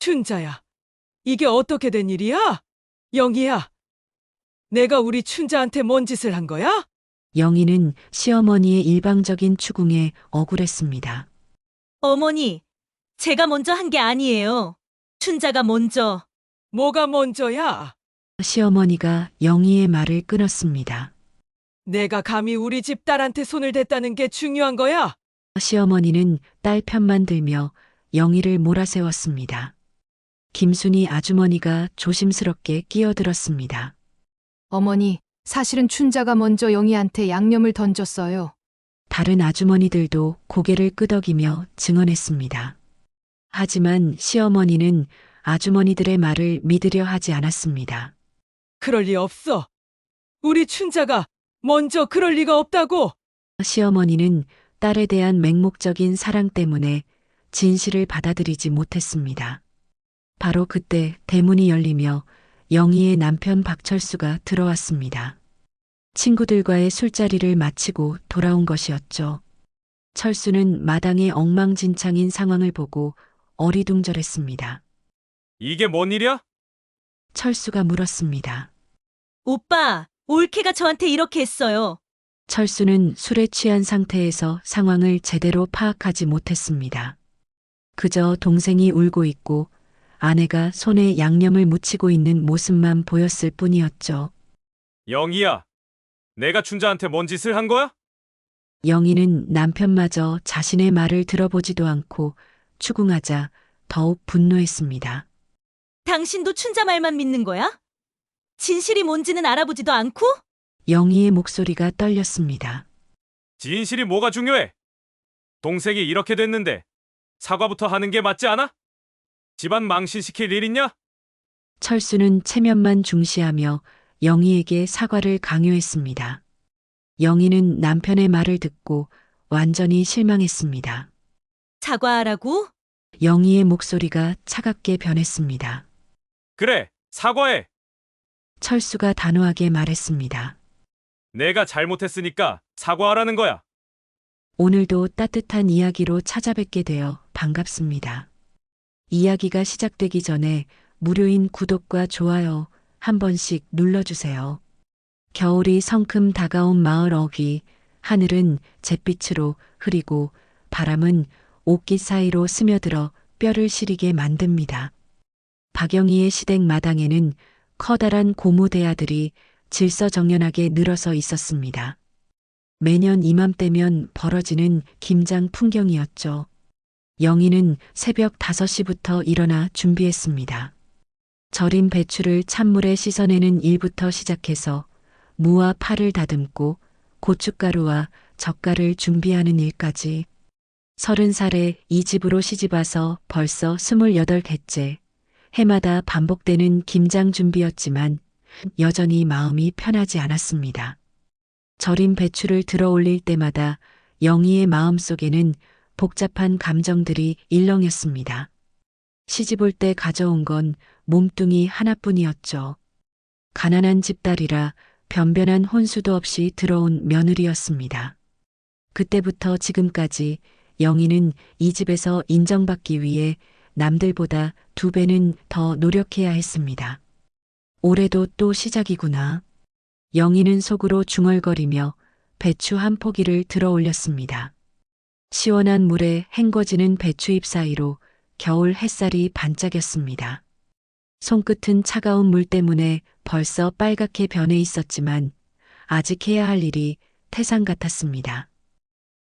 춘자야, 이게 어떻게 된 일이야? 영희야, 내가 우리 춘자한테 뭔 짓을 한 거야? 영희는 시어머니의 일방적인 추궁에 억울했습니다. 어머니, 제가 먼저 한 게 아니에요. 춘자가 먼저. 뭐가 먼저야? 시어머니가 영희의 말을 끊었습니다. 내가 감히 우리 집 딸한테 손을 댔다는 게 중요한 거야? 시어머니는 딸 편만 들며 영희를 몰아세웠습니다. 김순이 아주머니가 조심스럽게 끼어들었습니다. 어머니, 사실은 춘자가 먼저 영희한테 양념을 던졌어요. 다른 아주머니들도 고개를 끄덕이며 증언했습니다. 하지만 시어머니는 아주머니들의 말을 믿으려 하지 않았습니다. 그럴 리 없어. 우리 춘자가 먼저 그럴 리가 없다고. 시어머니는 딸에 대한 맹목적인 사랑 때문에 진실을 받아들이지 못했습니다. 바로 그때 대문이 열리며 영희의 남편 박철수가 들어왔습니다. 친구들과의 술자리를 마치고 돌아온 것이었죠. 철수는 마당의 엉망진창인 상황을 보고 어리둥절했습니다. 이게 뭔 일이야? 철수가 물었습니다. 오빠, 올케가 저한테 이렇게 했어요. 철수는 술에 취한 상태에서 상황을 제대로 파악하지 못했습니다. 그저 동생이 울고 있고 아내가 손에 양념을 묻히고 있는 모습만 보였을 뿐이었죠. 영희야, 내가 춘자한테 뭔 짓을 한 거야? 영희는 남편마저 자신의 말을 들어보지도 않고 추궁하자 더욱 분노했습니다. 당신도 춘자 말만 믿는 거야? 진실이 뭔지는 알아보지도 않고? 영희의 목소리가 떨렸습니다. 진실이 뭐가 중요해? 동생이 이렇게 됐는데 사과부터 하는 게 맞지 않아? 집안 망신시킬 일 있냐? 철수는 체면만 중시하며 영희에게 사과를 강요했습니다. 영희는 남편의 말을 듣고 완전히 실망했습니다. 사과하라고? 영희의 목소리가 차갑게 변했습니다. 그래, 사과해. 철수가 단호하게 말했습니다. 내가 잘못했으니까 사과하라는 거야. 오늘도 따뜻한 이야기로 찾아뵙게 되어 반갑습니다. 이야기가 시작되기 전에 무료인 구독과 좋아요 한 번씩 눌러주세요. 겨울이 성큼 다가온 마을 어귀, 하늘은 잿빛으로 흐리고 바람은 옷깃 사이로 스며들어 뼈를 시리게 만듭니다. 박영희의 시댁 마당에는 커다란 고무대야들이 질서정연하게 늘어서 있었습니다. 매년 이맘때면 벌어지는 김장 풍경이었죠. 영희는 새벽 5시부터 일어나 준비했습니다. 절인 배추를 찬물에 씻어내는 일부터 시작해서 무와 파를 다듬고 고춧가루와 젓갈을 준비하는 일까지 30살에 이 집으로 시집와서 벌써 28개째 해마다 반복되는 김장 준비였지만 여전히 마음이 편하지 않았습니다. 절인 배추를 들어 올릴 때마다 영희의 마음속에는 복잡한 감정들이 일렁였습니다. 시집 올 때 가져온 건 몸뚱이 하나뿐이었죠. 가난한 집딸이라 변변한 혼수도 없이 들어온 며느리였습니다. 그때부터 지금까지 영희는 이 집에서 인정받기 위해 남들보다 2배는 더 노력해야 했습니다. 올해도 또 시작이구나. 영희는 속으로 중얼거리며 배추 한 포기를 들어 올렸습니다. 시원한 물에 헹궈지는 배추잎 사이로 겨울 햇살이 반짝였습니다. 손끝은 차가운 물 때문에 벌써 빨갛게 변해 있었지만 아직 해야 할 일이 태산 같았습니다.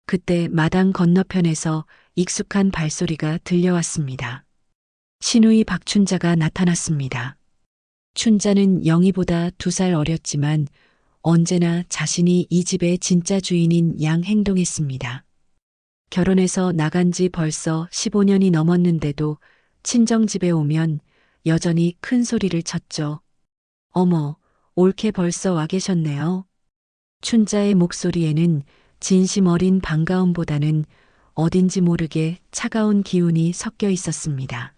그때 마당 건너편에서 익숙한 발소리가 들려왔습니다. 시누이 박춘자가 나타났습니다. 춘자는 영희보다 2살 어렸지만 언제나 자신이 이 집의 진짜 주인인 양 행동했습니다. 결혼해서 나간 지 벌써 15년이 넘었는데도 친정집에 오면 여전히 큰 소리를 쳤죠. 어머, 올케 벌써 와 계셨네요. 춘자의 목소리에는 진심 어린 반가움보다는 어딘지 모르게 차가운 기운이 섞여 있었습니다.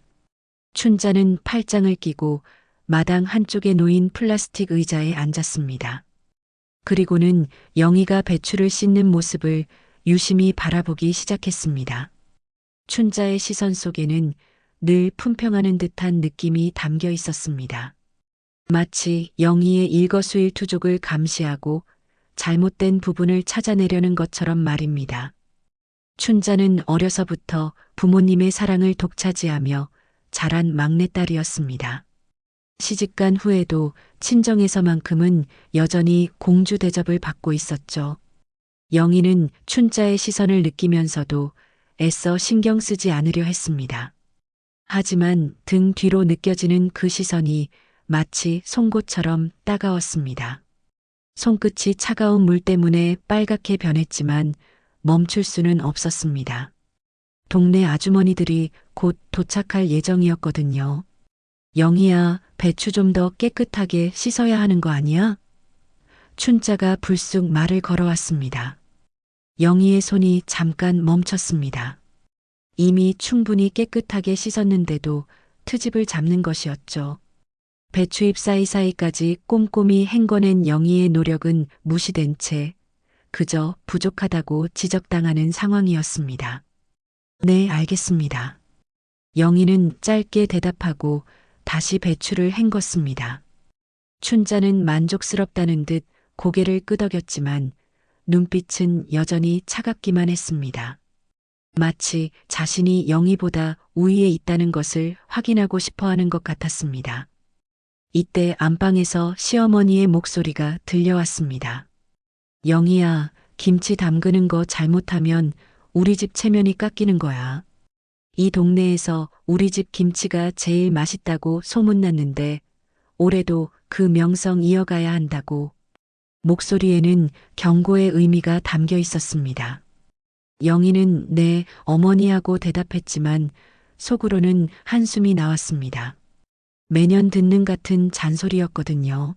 춘자는 팔짱을 끼고 마당 한쪽에 놓인 플라스틱 의자에 앉았습니다. 그리고는 영희가 배추를 씻는 모습을 유심히 바라보기 시작했습니다. 춘자의 시선 속에는 늘 품평하는 듯한 느낌이 담겨 있었습니다. 마치 영희의 일거수일투족을 감시하고 잘못된 부분을 찾아내려는 것처럼 말입니다. 춘자는 어려서부터 부모님의 사랑을 독차지하며 자란 막내딸이었습니다. 시집간 후에도 친정에서만큼은 여전히 공주 대접을 받고 있었죠. 영희는 춘자의 시선을 느끼면서도 애써 신경 쓰지 않으려 했습니다. 하지만 등 뒤로 느껴지는 그 시선이 마치 송곳처럼 따가웠습니다. 손끝이 차가운 물 때문에 빨갛게 변했지만 멈출 수는 없었습니다. 동네 아주머니들이 곧 도착할 예정이었거든요. 영희야, 배추 좀 더 깨끗하게 씻어야 하는 거 아니야? 춘자가 불쑥 말을 걸어왔습니다. 영희의 손이 잠깐 멈췄습니다. 이미 충분히 깨끗하게 씻었는데도 트집을 잡는 것이었죠. 배추잎 사이사이까지 꼼꼼히 헹궈낸 영희의 노력은 무시된 채 그저 부족하다고 지적당하는 상황이었습니다. 네, 알겠습니다. 영희는 짧게 대답하고 다시 배추를 헹궜습니다. 춘자는 만족스럽다는 듯 고개를 끄덕였지만 눈빛은 여전히 차갑기만 했습니다. 마치 자신이 영희보다 우위에 있다는 것을 확인하고 싶어 하는 것 같았습니다. 이때 안방에서 시어머니의 목소리가 들려왔습니다. 영희야, 김치 담그는 거 잘못하면 우리 집 체면이 깎이는 거야. 이 동네에서 우리 집 김치가 제일 맛있다고 소문났는데 올해도 그 명성 이어가야 한다고. 목소리에는 경고의 의미가 담겨 있었습니다. 영희는 네, 어머니하고 대답했지만 속으로는 한숨이 나왔습니다. 매년 듣는 같은 잔소리였거든요.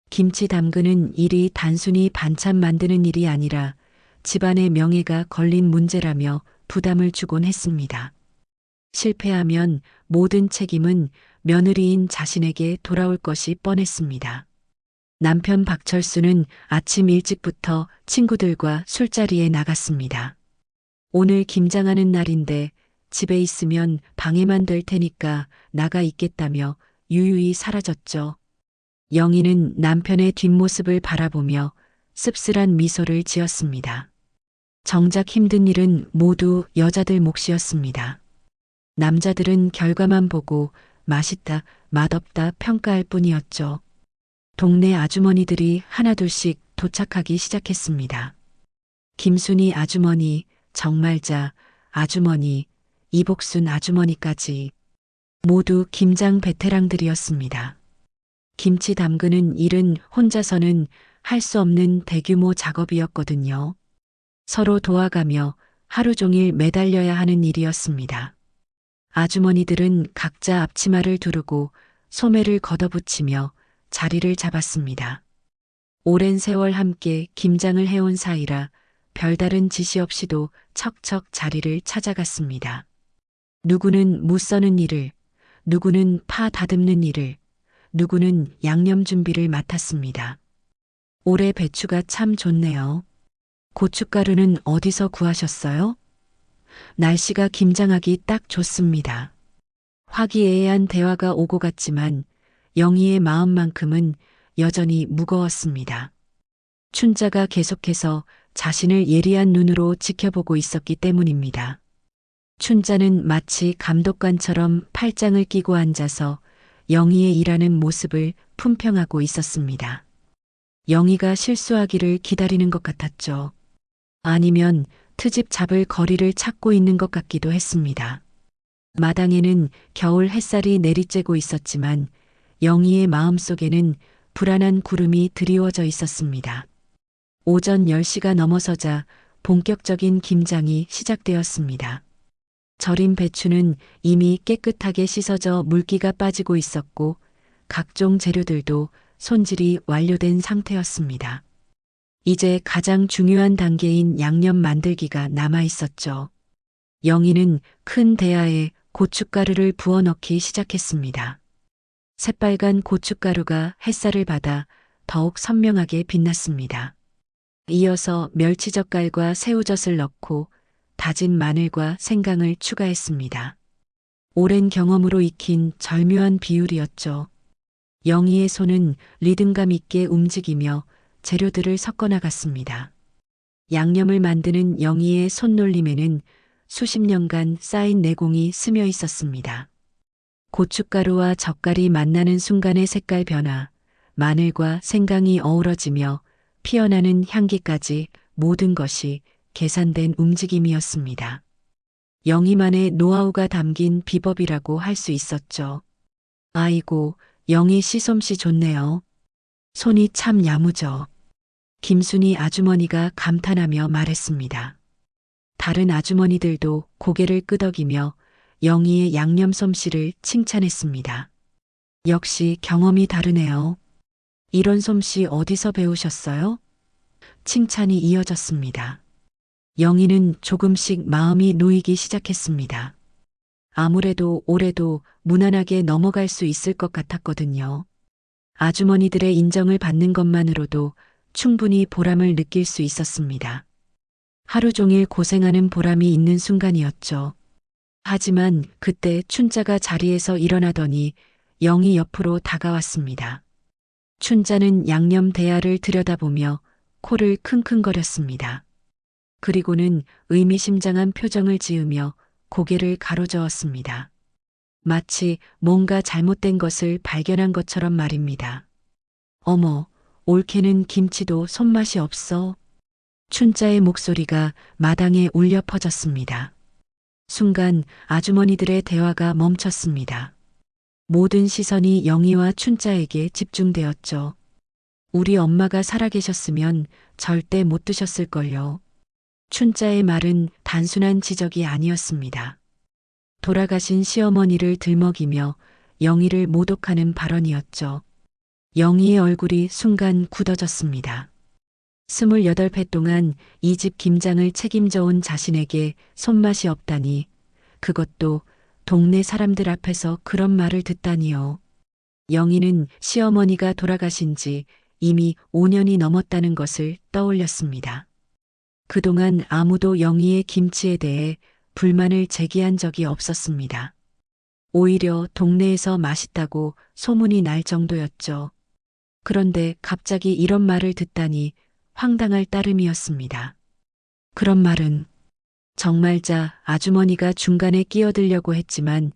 김치 담그는 일이 단순히 반찬 만드는 일이 아니라 집안의 명예가 걸린 문제라며 부담을 주곤 했습니다. 실패하면 모든 책임은 며느리인 자신에게 돌아올 것이 뻔했습니다. 남편 박철수는 아침 일찍부터 친구들과 술자리에 나갔습니다. 오늘 김장하는 날인데 집에 있으면 방해만 될 테니까 나가 있겠다며 유유히 사라졌죠. 영희는 남편의 뒷모습을 바라보며 씁쓸한 미소를 지었습니다. 정작 힘든 일은 모두 여자들 몫이었습니다. 남자들은 결과만 보고 맛있다, 맛없다 평가할 뿐이었죠. 동네 아주머니들이 하나둘씩 도착하기 시작했습니다. 김순이 아주머니, 정말자 아주머니, 이복순 아주머니까지 모두 김장 베테랑들이었습니다. 김치 담그는 일은 혼자서는 할 수 없는 대규모 작업이었거든요. 서로 도와가며 하루 종일 매달려야 하는 일이었습니다. 아주머니들은 각자 앞치마를 두르고 소매를 걷어붙이며 자리를 잡았습니다. 오랜 세월 함께 김장을 해온 사이라 별다른 지시 없이도 척척 자리를 찾아갔습니다. 누구는 무 써는 일을, 누구는 파 다듬는 일을, 누구는 양념 준비를 맡았습니다. 올해 배추가 참 좋네요. 고춧가루는 어디서 구하셨어요? 날씨가 김장하기 딱 좋습니다. 화기애애한 대화가 오고 갔지만 영희의 마음만큼은 여전히 무거웠습니다. 춘자가 계속해서 자신을 예리한 눈으로 지켜보고 있었기 때문입니다. 춘자는 마치 감독관처럼 팔짱을 끼고 앉아서 영희의 일하는 모습을 품평하고 있었습니다. 영희가 실수하기를 기다리는 것 같았죠. 아니면 트집 잡을 거리를 찾고 있는 것 같기도 했습니다. 마당에는 겨울 햇살이 내리쬐고 있었지만 영희의 마음속에는 불안한 구름이 드리워져 있었습니다. 오전 10시가 넘어서자 본격적인 김장이 시작되었습니다. 절인 배추는 이미 깨끗하게 씻어져 물기가 빠지고 있었고 각종 재료들도 손질이 완료된 상태였습니다. 이제 가장 중요한 단계인 양념 만들기가 남아 있었죠. 영희는 큰 대야에 고춧가루를 부어 넣기 시작했습니다. 새빨간 고춧가루가 햇살을 받아 더욱 선명하게 빛났습니다. 이어서 멸치젓갈과 새우젓을 넣고 다진 마늘과 생강을 추가했습니다. 오랜 경험으로 익힌 절묘한 비율이었죠. 영희의 손은 리듬감 있게 움직이며 재료들을 섞어 나갔습니다. 양념을 만드는 영희의 손놀림에는 수십 년간 쌓인 내공이 스며 있었습니다. 고춧가루와 젓갈이 만나는 순간의 색깔 변화, 마늘과 생강이 어우러지며 피어나는 향기까지 모든 것이 계산된 움직임이었습니다. 영희만의 노하우가 담긴 비법이라고 할 수 있었죠. 아이고, 영희 씨 솜씨 좋네요. 손이 참 야무져. 김순이 아주머니가 감탄하며 말했습니다. 다른 아주머니들도 고개를 끄덕이며 영희의 양념 솜씨를 칭찬했습니다. 역시 경험이 다르네요. 이런 솜씨 어디서 배우셨어요? 칭찬이 이어졌습니다. 영희는 조금씩 마음이 놓이기 시작했습니다. 아무래도 올해도 무난하게 넘어갈 수 있을 것 같았거든요. 아주머니들의 인정을 받는 것만으로도 충분히 보람을 느낄 수 있었습니다. 하루 종일 고생하는 보람이 있는 순간이었죠. 하지만 그때 춘자가 자리에서 일어나더니 영희 옆으로 다가왔습니다. 춘자는 양념 대야를 들여다보며 코를 킁킁거렸습니다. 그리고는 의미심장한 표정을 지으며 고개를 가로저었습니다. 마치 뭔가 잘못된 것을 발견한 것처럼 말입니다. 어머, 올케는 김치도 손맛이 없어. 춘자의 목소리가 마당에 울려 퍼졌습니다. 순간 아주머니들의 대화가 멈췄습니다. 모든 시선이 영희와 춘자에게 집중되었죠. 우리 엄마가 살아계셨으면 절대 못 드셨을걸요. 춘자의 말은 단순한 지적이 아니었습니다. 돌아가신 시어머니를 들먹이며 영희를 모독하는 발언이었죠. 영희의 얼굴이 순간 굳어졌습니다. 28회 동안 이 집 김장을 책임져 온 자신에게 손맛이 없다니, 그것도 동네 사람들 앞에서 그런 말을 듣다니요. 영희는 시어머니가 돌아가신 지 이미 5년이 넘었다는 것을 떠올렸습니다. 그동안 아무도 영희의 김치에 대해 불만을 제기한 적이 없었습니다. 오히려 동네에서 맛있다고 소문이 날 정도였죠. 그런데 갑자기 이런 말을 듣다니 황당할 따름이었습니다. 그런 말은 정말자 아주머니가 중간에 끼어들려고 했지만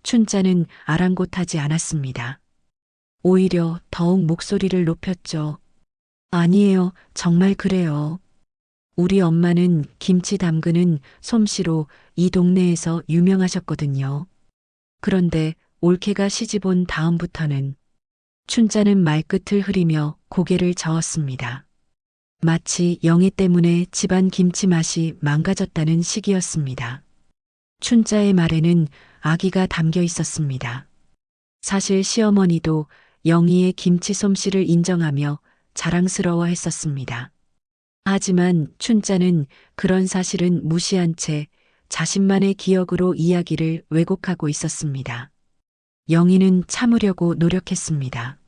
춘자는 아랑곳하지 않았습니다. 오히려 더욱 목소리를 높였죠. 아니에요, 정말 그래요. 우리 엄마는 김치 담그는 솜씨로 이 동네에서 유명하셨거든요. 그런데 올케가 시집 온 다음부터는 춘자는 말끝을 흐리며 고개를 저었습니다. 마치 영희 때문에 집안 김치 맛이 망가졌다는 시기였습니다. 춘자의 말에는 악의가 담겨 있었습니다. 사실 시어머니도 영희의 김치 솜씨를 인정하며 자랑스러워 했었습니다. 하지만 춘자는 그런 사실은 무시한 채 자신만의 기억으로 이야기를 왜곡하고 있었습니다. 영희는 참으려고 노력했습니다.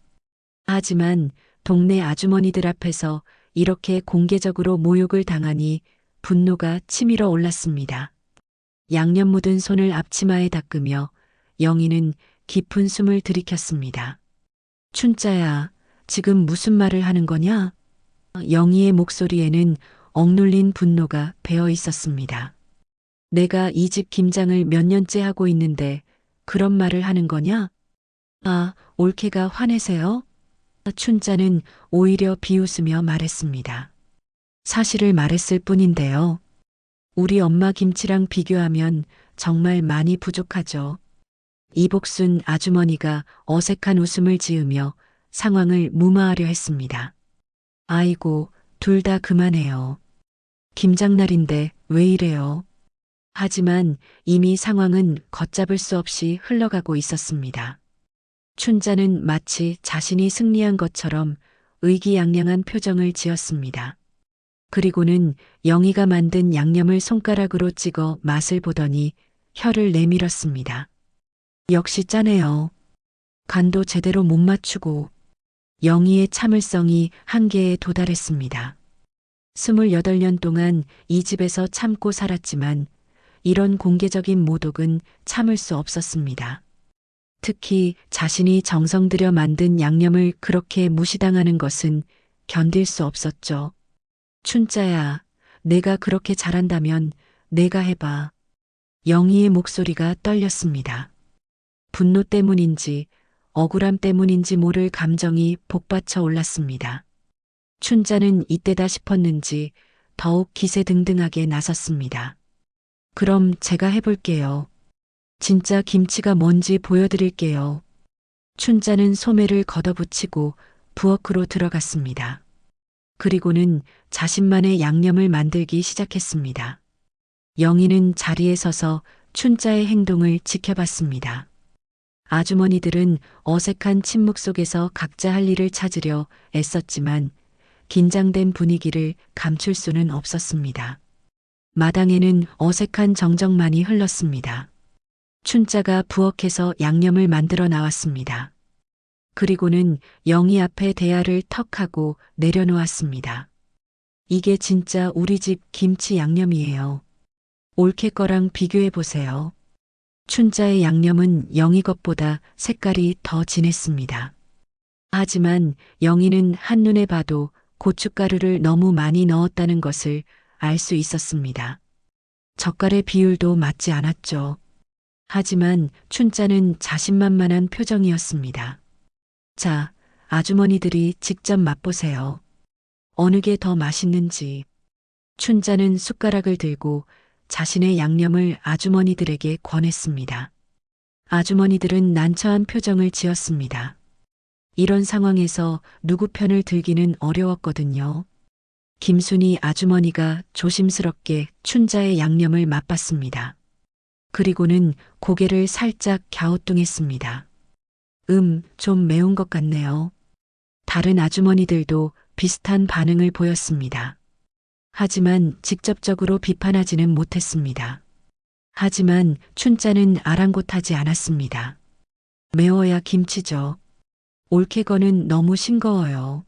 하지만 동네 아주머니들 앞에서 이렇게 공개적으로 모욕을 당하니 분노가 치밀어 올랐습니다. 양념 묻은 손을 앞치마에 닦으며 영희는 깊은 숨을 들이켰습니다. 춘자야, 지금 무슨 말을 하는 거냐? 영희의 목소리에는 억눌린 분노가 배어 있었습니다. 내가 이 집 김장을 몇 년째 하고 있는데 그런 말을 하는 거냐? 아, 올케가 화내세요? 춘자는 오히려 비웃으며 말했습니다. 사실을 말했을 뿐인데요. 우리 엄마 김치랑 비교하면 정말 많이 부족하죠. 이복순 아주머니가 어색한 웃음을 지으며 상황을 무마하려 했습니다. 아이고, 둘 다 그만해요. 김장날인데 왜 이래요? 하지만 이미 상황은 걷잡을 수 없이 흘러가고 있었습니다. 춘자는 마치 자신이 승리한 것처럼 의기양양한 표정을 지었습니다. 그리고는 영희가 만든 양념을 손가락으로 찍어 맛을 보더니 혀를 내밀었습니다. 역시 짜네요. 간도 제대로 못 맞추고. 영희의 참을성이 한계에 도달했습니다. 28년 동안 이 집에서 참고 살았지만 이런 공개적인 모독은 참을 수 없었습니다. 특히 자신이 정성 들여 만든 양념을 그렇게 무시당하는 것은 견딜 수 없었죠. 춘자야, 내가 그렇게 잘한다면 내가 해봐. 영희의 목소리가 떨렸습니다. 분노 때문인지 억울함 때문인지 모를 감정이 복받쳐 올랐습니다. 춘자는 이때다 싶었는지 더욱 기세등등하게 나섰습니다. 그럼 제가 해볼게요. 진짜 김치가 뭔지 보여드릴게요. 춘자는 소매를 걷어붙이고 부엌으로 들어갔습니다. 그리고는 자신만의 양념을 만들기 시작했습니다. 영희는 자리에 서서 춘자의 행동을 지켜봤습니다. 아주머니들은 어색한 침묵 속에서 각자 할 일을 찾으려 애썼지만 긴장된 분위기를 감출 수는 없었습니다. 마당에는 어색한 정적만이 흘렀습니다. 춘자가 부엌에서 양념을 만들어 나왔습니다. 그리고는 영희 앞에 대야를 턱 하고 내려놓았습니다. 이게 진짜 우리 집 김치 양념이에요. 올케 거랑 비교해 보세요. 춘자의 양념은 영희 것보다 색깔이 더 진했습니다. 하지만 영희는 한눈에 봐도 고춧가루를 너무 많이 넣었다는 것을 알 수 있었습니다. 젓갈의 비율도 맞지 않았죠. 하지만 춘자는 자신만만한 표정이었습니다. 자, 아주머니들이 직접 맛보세요. 어느 게 더 맛있는지. 춘자는 숟가락을 들고 자신의 양념을 아주머니들에게 권했습니다. 아주머니들은 난처한 표정을 지었습니다. 이런 상황에서 누구 편을 들기는 어려웠거든요. 김순이 아주머니가 조심스럽게 춘자의 양념을 맛봤습니다. 그리고는 고개를 살짝 갸우뚱했습니다. 좀 매운 것 같네요. 다른 아주머니들도 비슷한 반응을 보였습니다. 하지만 직접적으로 비판하지는 못했습니다. 하지만 춘자는 아랑곳하지 않았습니다. 매워야 김치죠. 올케거는 너무 싱거워요.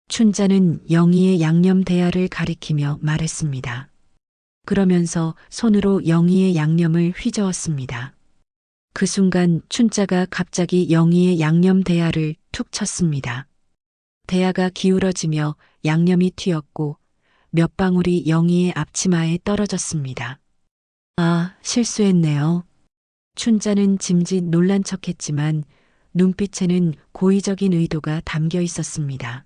춘자는 영희의 양념 대야를 가리키며 말했습니다. 그러면서 손으로 영희의 양념을 휘저었습니다. 그 순간 춘자가 갑자기 영희의 양념 대야를 툭 쳤습니다. 대야가 기울어지며 양념이 튀었고 몇 방울이 영희의 앞치마에 떨어졌습니다. 아, 실수했네요. 춘자는 짐짓 놀란 척했지만 눈빛에는 고의적인 의도가 담겨 있었습니다.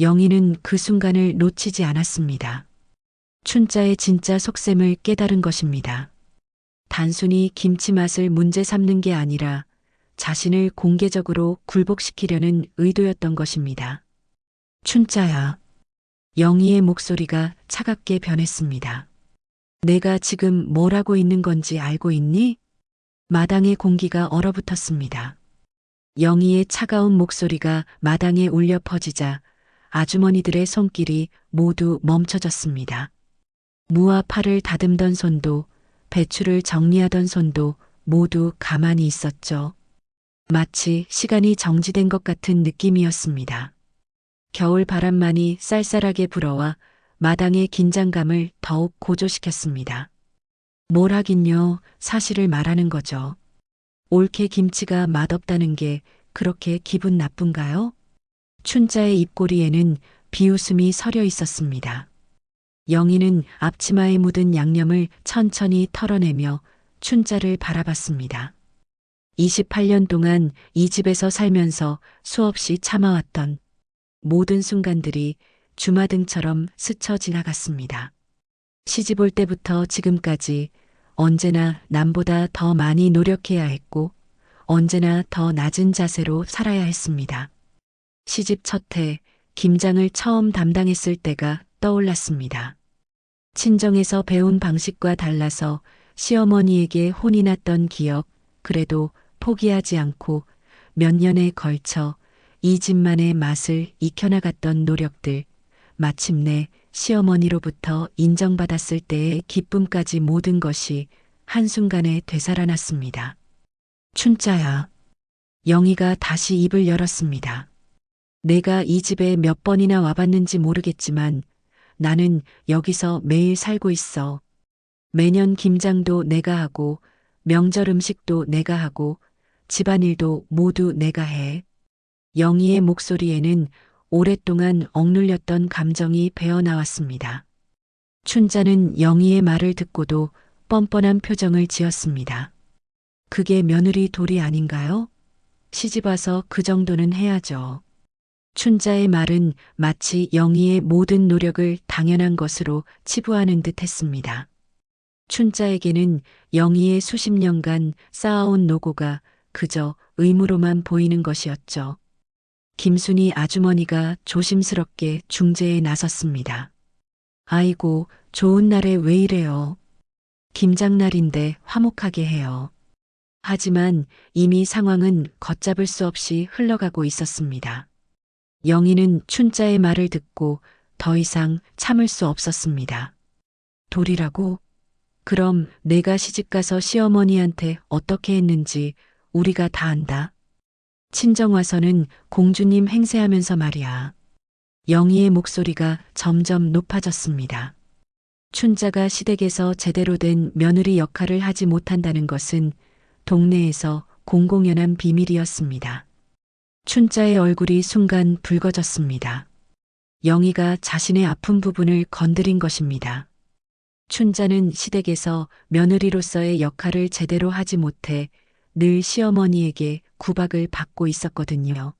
영희는 그 순간을 놓치지 않았습니다. 춘자의 진짜 속셈을 깨달은 것입니다. 단순히 김치 맛을 문제 삼는 게 아니라 자신을 공개적으로 굴복시키려는 의도였던 것입니다. 춘자야. 영희의 목소리가 차갑게 변했습니다. 내가 지금 뭘 하고 있는 건지 알고 있니? 마당의 공기가 얼어붙었습니다. 영희의 차가운 목소리가 마당에 울려 퍼지자 아주머니들의 손길이 모두 멈춰졌습니다. 무와 팔을 다듬던 손도 배추를 정리하던 손도 모두 가만히 있었죠. 마치 시간이 정지된 것 같은 느낌이었습니다. 겨울 바람만이 쌀쌀하게 불어와 마당의 긴장감을 더욱 고조시켰습니다. 뭘 하긴요, 사실을 말하는 거죠. 올케 김치가 맛없다는 게 그렇게 기분 나쁜가요? 춘자의 입꼬리에는 비웃음이 서려 있었습니다. 영희는 앞치마에 묻은 양념을 천천히 털어내며 춘자를 바라봤습니다. 28년 동안 이 집에서 살면서 수없이 참아왔던 모든 순간들이 주마등처럼 스쳐 지나갔습니다. 시집 올 때부터 지금까지 언제나 남보다 더 많이 노력해야 했고 언제나 더 낮은 자세로 살아야 했습니다. 시집 첫 해 김장을 처음 담당했을 때가 떠올랐습니다. 친정에서 배운 방식과 달라서 시어머니에게 혼이 났던 기억, 그래도 포기하지 않고 몇 년에 걸쳐 이 집만의 맛을 익혀나갔던 노력들, 마침내 시어머니로부터 인정받았을 때의 기쁨까지 모든 것이 한순간에 되살아났습니다. 춘자야. 영희가 다시 입을 열었습니다. 내가 이 집에 몇 번이나 와봤는지 모르겠지만 나는 여기서 매일 살고 있어. 매년 김장도 내가 하고 명절 음식도 내가 하고 집안일도 모두 내가 해. 영희의 목소리에는 오랫동안 억눌렸던 감정이 배어나왔습니다. 춘자는 영희의 말을 듣고도 뻔뻔한 표정을 지었습니다. 그게 며느리 도리 아닌가요? 시집와서 그 정도는 해야죠. 춘자의 말은 마치 영희의 모든 노력을 당연한 것으로 치부하는 듯 했습니다. 춘자에게는 영희의 수십 년간 쌓아온 노고가 그저 의무로만 보이는 것이었죠. 김순이 아주머니가 조심스럽게 중재에 나섰습니다. 아이고, 좋은 날에 왜 이래요? 김장날인데 화목하게 해요. 하지만 이미 상황은 걷잡을 수 없이 흘러가고 있었습니다. 영희는 춘자의 말을 듣고 더 이상 참을 수 없었습니다. 돌이라고? 그럼 내가 시집가서 시어머니한테 어떻게 했는지 우리가 다 안다. 친정와서는 공주님 행세하면서 말이야. 영희의 목소리가 점점 높아졌습니다. 춘자가 시댁에서 제대로 된 며느리 역할을 하지 못한다는 것은 동네에서 공공연한 비밀이었습니다. 춘자의 얼굴이 순간 붉어졌습니다. 영희가 자신의 아픈 부분을 건드린 것입니다. 춘자는 시댁에서 며느리로서의 역할을 제대로 하지 못해 늘 시어머니에게 구박을 받고 있었거든요.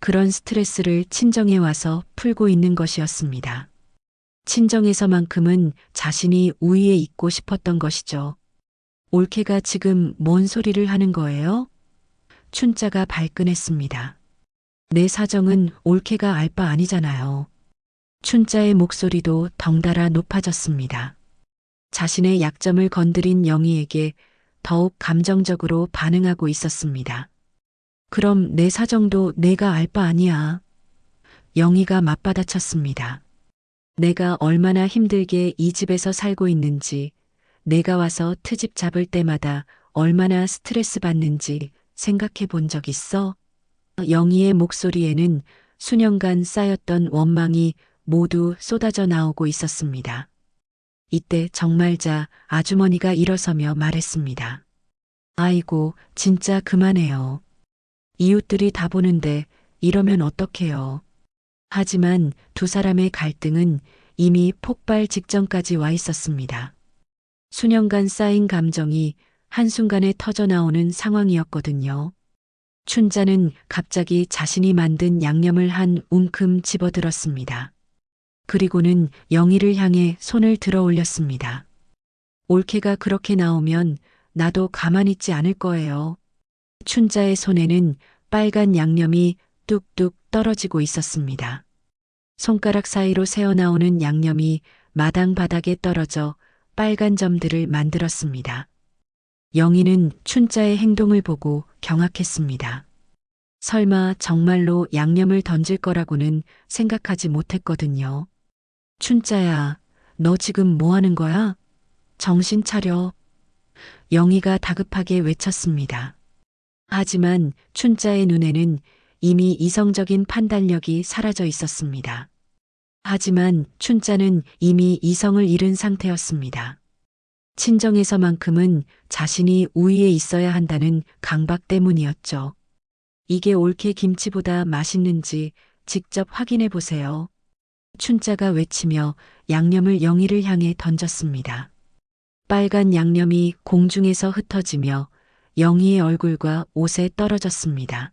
그런 스트레스를 친정에 와서 풀고 있는 것이었습니다. 친정에서만큼은 자신이 우위에 있고 싶었던 것이죠. 올케가 지금 뭔 소리를 하는 거예요? 춘자가 발끈했습니다. 내 사정은 올케가 알 바 아니잖아요. 춘자의 목소리도 덩달아 높아졌습니다. 자신의 약점을 건드린 영희에게 더욱 감정적으로 반응하고 있었습니다. 그럼 내 사정도 내가 알 바 아니야. 영희가 맞받아쳤습니다. 내가 얼마나 힘들게 이 집에서 살고 있는지, 내가 와서 트집 잡을 때마다 얼마나 스트레스 받는지 생각해 본 적 있어? 영희의 목소리에는 수년간 쌓였던 원망이 모두 쏟아져 나오고 있었습니다. 이때 정말자 아주머니가 일어서며 말했습니다. 아이고, 진짜 그만해요. 이웃들이 다 보는데 이러면 어떡해요. 하지만 두 사람의 갈등은 이미 폭발 직전까지 와 있었습니다. 수년간 쌓인 감정이 한순간에 터져나오는 상황이었거든요. 춘자는 갑자기 자신이 만든 양념을 한 움큼 집어들었습니다. 그리고는 영희를 향해 손을 들어 올렸습니다. 올케가 그렇게 나오면 나도 가만히 있지 않을 거예요. 춘자의 손에는 빨간 양념이 뚝뚝 떨어지고 있었습니다. 손가락 사이로 새어나오는 양념이 마당 바닥에 떨어져 빨간 점들을 만들었습니다. 영희는 춘자의 행동을 보고 경악했습니다. 설마 정말로 양념을 던질 거라고는 생각하지 못했거든요. 춘자야, 너 지금 뭐 하는 거야? 정신 차려. 영희가 다급하게 외쳤습니다. 하지만 춘자의 눈에는 이미 이성적인 판단력이 사라져 있었습니다. 하지만 춘자는 이미 이성을 잃은 상태였습니다. 친정에서만큼은 자신이 우위에 있어야 한다는 강박 때문이었죠. 이게 올케 김치보다 맛있는지 직접 확인해 보세요. 춘자가 외치며 양념을 영희를 향해 던졌습니다. 빨간 양념이 공중에서 흩어지며 영희의 얼굴과 옷에 떨어졌습니다.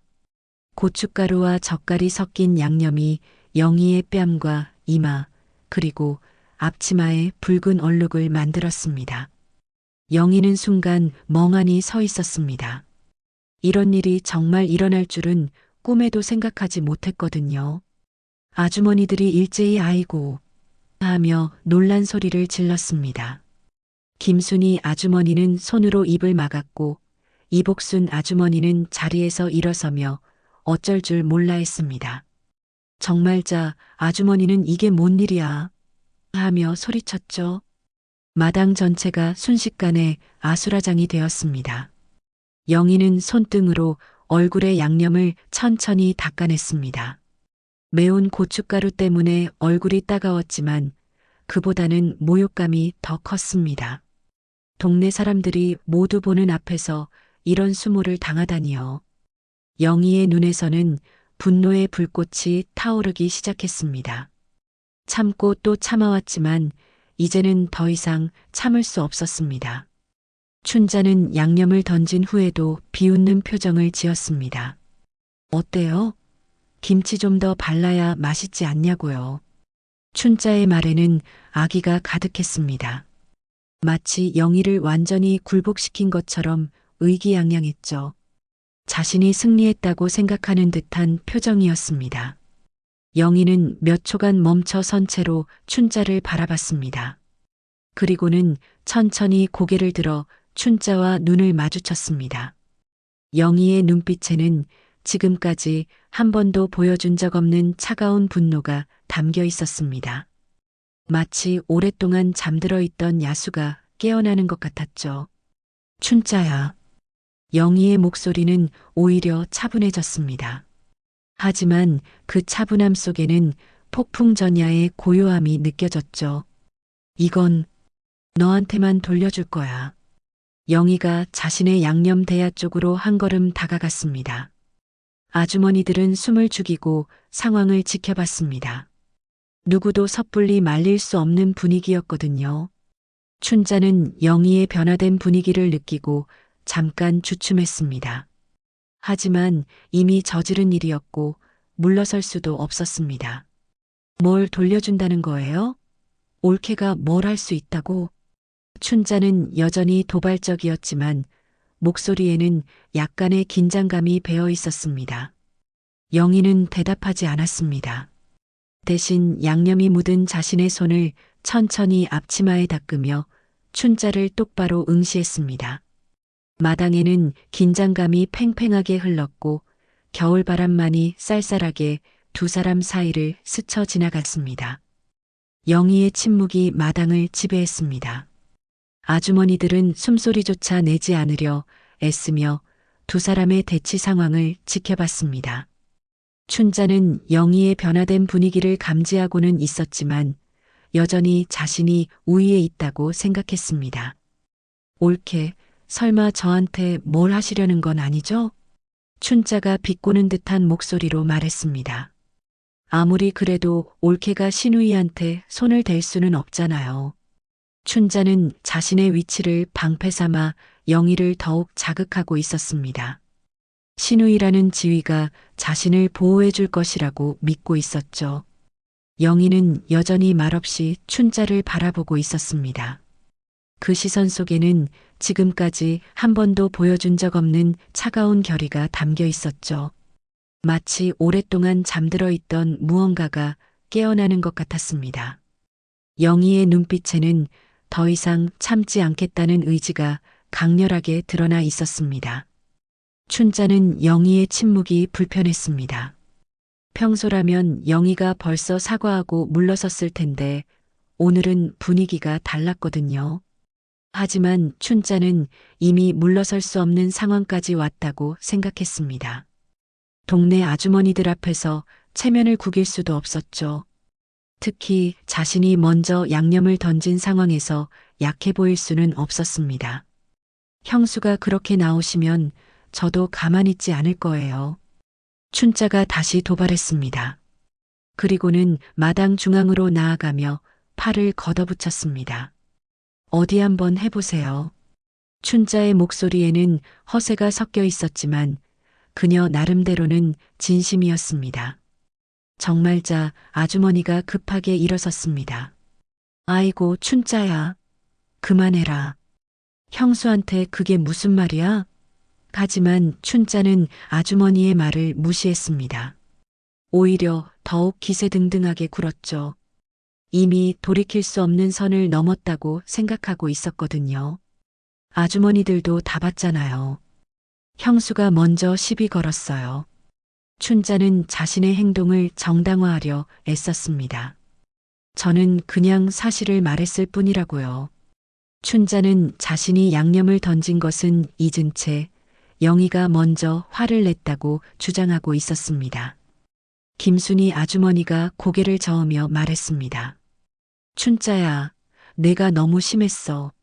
고춧가루와 젓갈이 섞인 양념이 영희의 뺨과 이마, 그리고 앞치마에 붉은 얼룩을 만들었습니다. 영희는 순간 멍하니 서 있었습니다. 이런 일이 정말 일어날 줄은 꿈에도 생각하지 못했거든요. 아주머니들이 일제히 아이고 하며 놀란 소리를 질렀습니다. 김순이 아주머니는 손으로 입을 막았고 이복순 아주머니는 자리에서 일어서며 어쩔 줄 몰라 했습니다. 정말자 아주머니는 이게 뭔 일이야 하며 소리쳤죠. 마당 전체가 순식간에 아수라장이 되었습니다. 영희는 손등으로 얼굴에 양념을 천천히 닦아냈습니다. 매운 고춧가루 때문에 얼굴이 따가웠지만 그보다는 모욕감이 더 컸습니다. 동네 사람들이 모두 보는 앞에서 이런 수모를 당하다니요. 영희의 눈에서는 분노의 불꽃이 타오르기 시작했습니다. 참고 또 참아왔지만 이제는 더 이상 참을 수 없었습니다. 춘자는 양념을 던진 후에도 비웃는 표정을 지었습니다. 어때요? 김치 좀 더 발라야 맛있지 않냐고요. 춘자의 말에는 악의가 가득했습니다. 마치 영희를 완전히 굴복시킨 것처럼 의기양양했죠. 자신이 승리했다고 생각하는 듯한 표정이었습니다. 영희는 몇 초간 멈춰 선 채로 춘자를 바라봤습니다. 그리고는 천천히 고개를 들어 춘자와 눈을 마주쳤습니다. 영희의 눈빛에는 지금까지 한 번도 보여준 적 없는 차가운 분노가 담겨 있었습니다. 마치 오랫동안 잠들어 있던 야수가 깨어나는 것 같았죠. 춘자야. 영희의 목소리는 오히려 차분해졌습니다. 하지만 그 차분함 속에는 폭풍전야의 고요함이 느껴졌죠. 이건 너한테만 돌려줄 거야. 영희가 자신의 양념 대야 쪽으로 한 걸음 다가갔습니다. 아주머니들은 숨을 죽이고 상황을 지켜봤습니다. 누구도 섣불리 말릴 수 없는 분위기였거든요. 춘자는 영희의 변화된 분위기를 느끼고 잠깐 주춤했습니다. 하지만 이미 저지른 일이었고 물러설 수도 없었습니다. 뭘 돌려준다는 거예요? 올케가 뭘 할 수 있다고? 춘자는 여전히 도발적이었지만 목소리에는 약간의 긴장감이 배어 있었습니다. 영희는 대답하지 않았습니다. 대신 양념이 묻은 자신의 손을 천천히 앞치마에 닦으며 춘자를 똑바로 응시했습니다. 마당에는 긴장감이 팽팽하게 흘렀고 겨울바람만이 쌀쌀하게 두 사람 사이를 스쳐 지나갔습니다. 영희의 침묵이 마당을 지배했습니다. 아주머니들은 숨소리조차 내지 않으려 애쓰며 두 사람의 대치 상황을 지켜봤습니다. 춘자는 영희의 변화된 분위기를 감지하고는 있었지만 여전히 자신이 우위에 있다고 생각했습니다. 올케, 설마 저한테 뭘 하시려는 건 아니죠? 춘자가 비꼬는 듯한 목소리로 말했습니다. 아무리 그래도 올케가 신우이한테 손을 댈 수는 없잖아요. 춘자는 자신의 위치를 방패 삼아 영희를 더욱 자극하고 있었습니다. 신우이라는 지위가 자신을 보호해 줄 것이라고 믿고 있었죠. 영희는 여전히 말없이 춘자를 바라보고 있었습니다. 그 시선 속에는 지금까지 한 번도 보여준 적 없는 차가운 결의가 담겨 있었죠. 마치 오랫동안 잠들어 있던 무언가가 깨어나는 것 같았습니다. 영희의 눈빛에는 더 이상 참지 않겠다는 의지가 강렬하게 드러나 있었습니다. 춘자는 영희의 침묵이 불편했습니다. 평소라면 영희가 벌써 사과하고 물러섰을 텐데 오늘은 분위기가 달랐거든요. 하지만 춘자는 이미 물러설 수 없는 상황까지 왔다고 생각했습니다. 동네 아주머니들 앞에서 체면을 구길 수도 없었죠. 특히 자신이 먼저 양념을 던진 상황에서 약해 보일 수는 없었습니다. 형수가 그렇게 나오시면 저도 가만히 있지 않을 거예요. 춘자가 다시 도발했습니다. 그리고는 마당 중앙으로 나아가며 팔을 걷어붙였습니다. 어디 한번 해보세요. 춘자의 목소리에는 허세가 섞여 있었지만 그녀 나름대로는 진심이었습니다. 정말자 아주머니가 급하게 일어섰습니다. 아이고 춘자야. 그만해라. 형수한테 그게 무슨 말이야? 하지만 춘자는 아주머니의 말을 무시했습니다. 오히려 더욱 기세등등하게 굴었죠. 이미 돌이킬 수 없는 선을 넘었다고 생각하고 있었거든요. 아주머니들도 다 봤잖아요. 형수가 먼저 시비 걸었어요. 춘자는 자신의 행동을 정당화하려 애썼습니다. 저는 그냥 사실을 말했을 뿐이라고요. 춘자는 자신이 양념을 던진 것은 잊은 채 영희가 먼저 화를 냈다고 주장하고 있었습니다. 김순이 아주머니가 고개를 저으며 말했습니다. 춘자야, 내가 너무 심했어.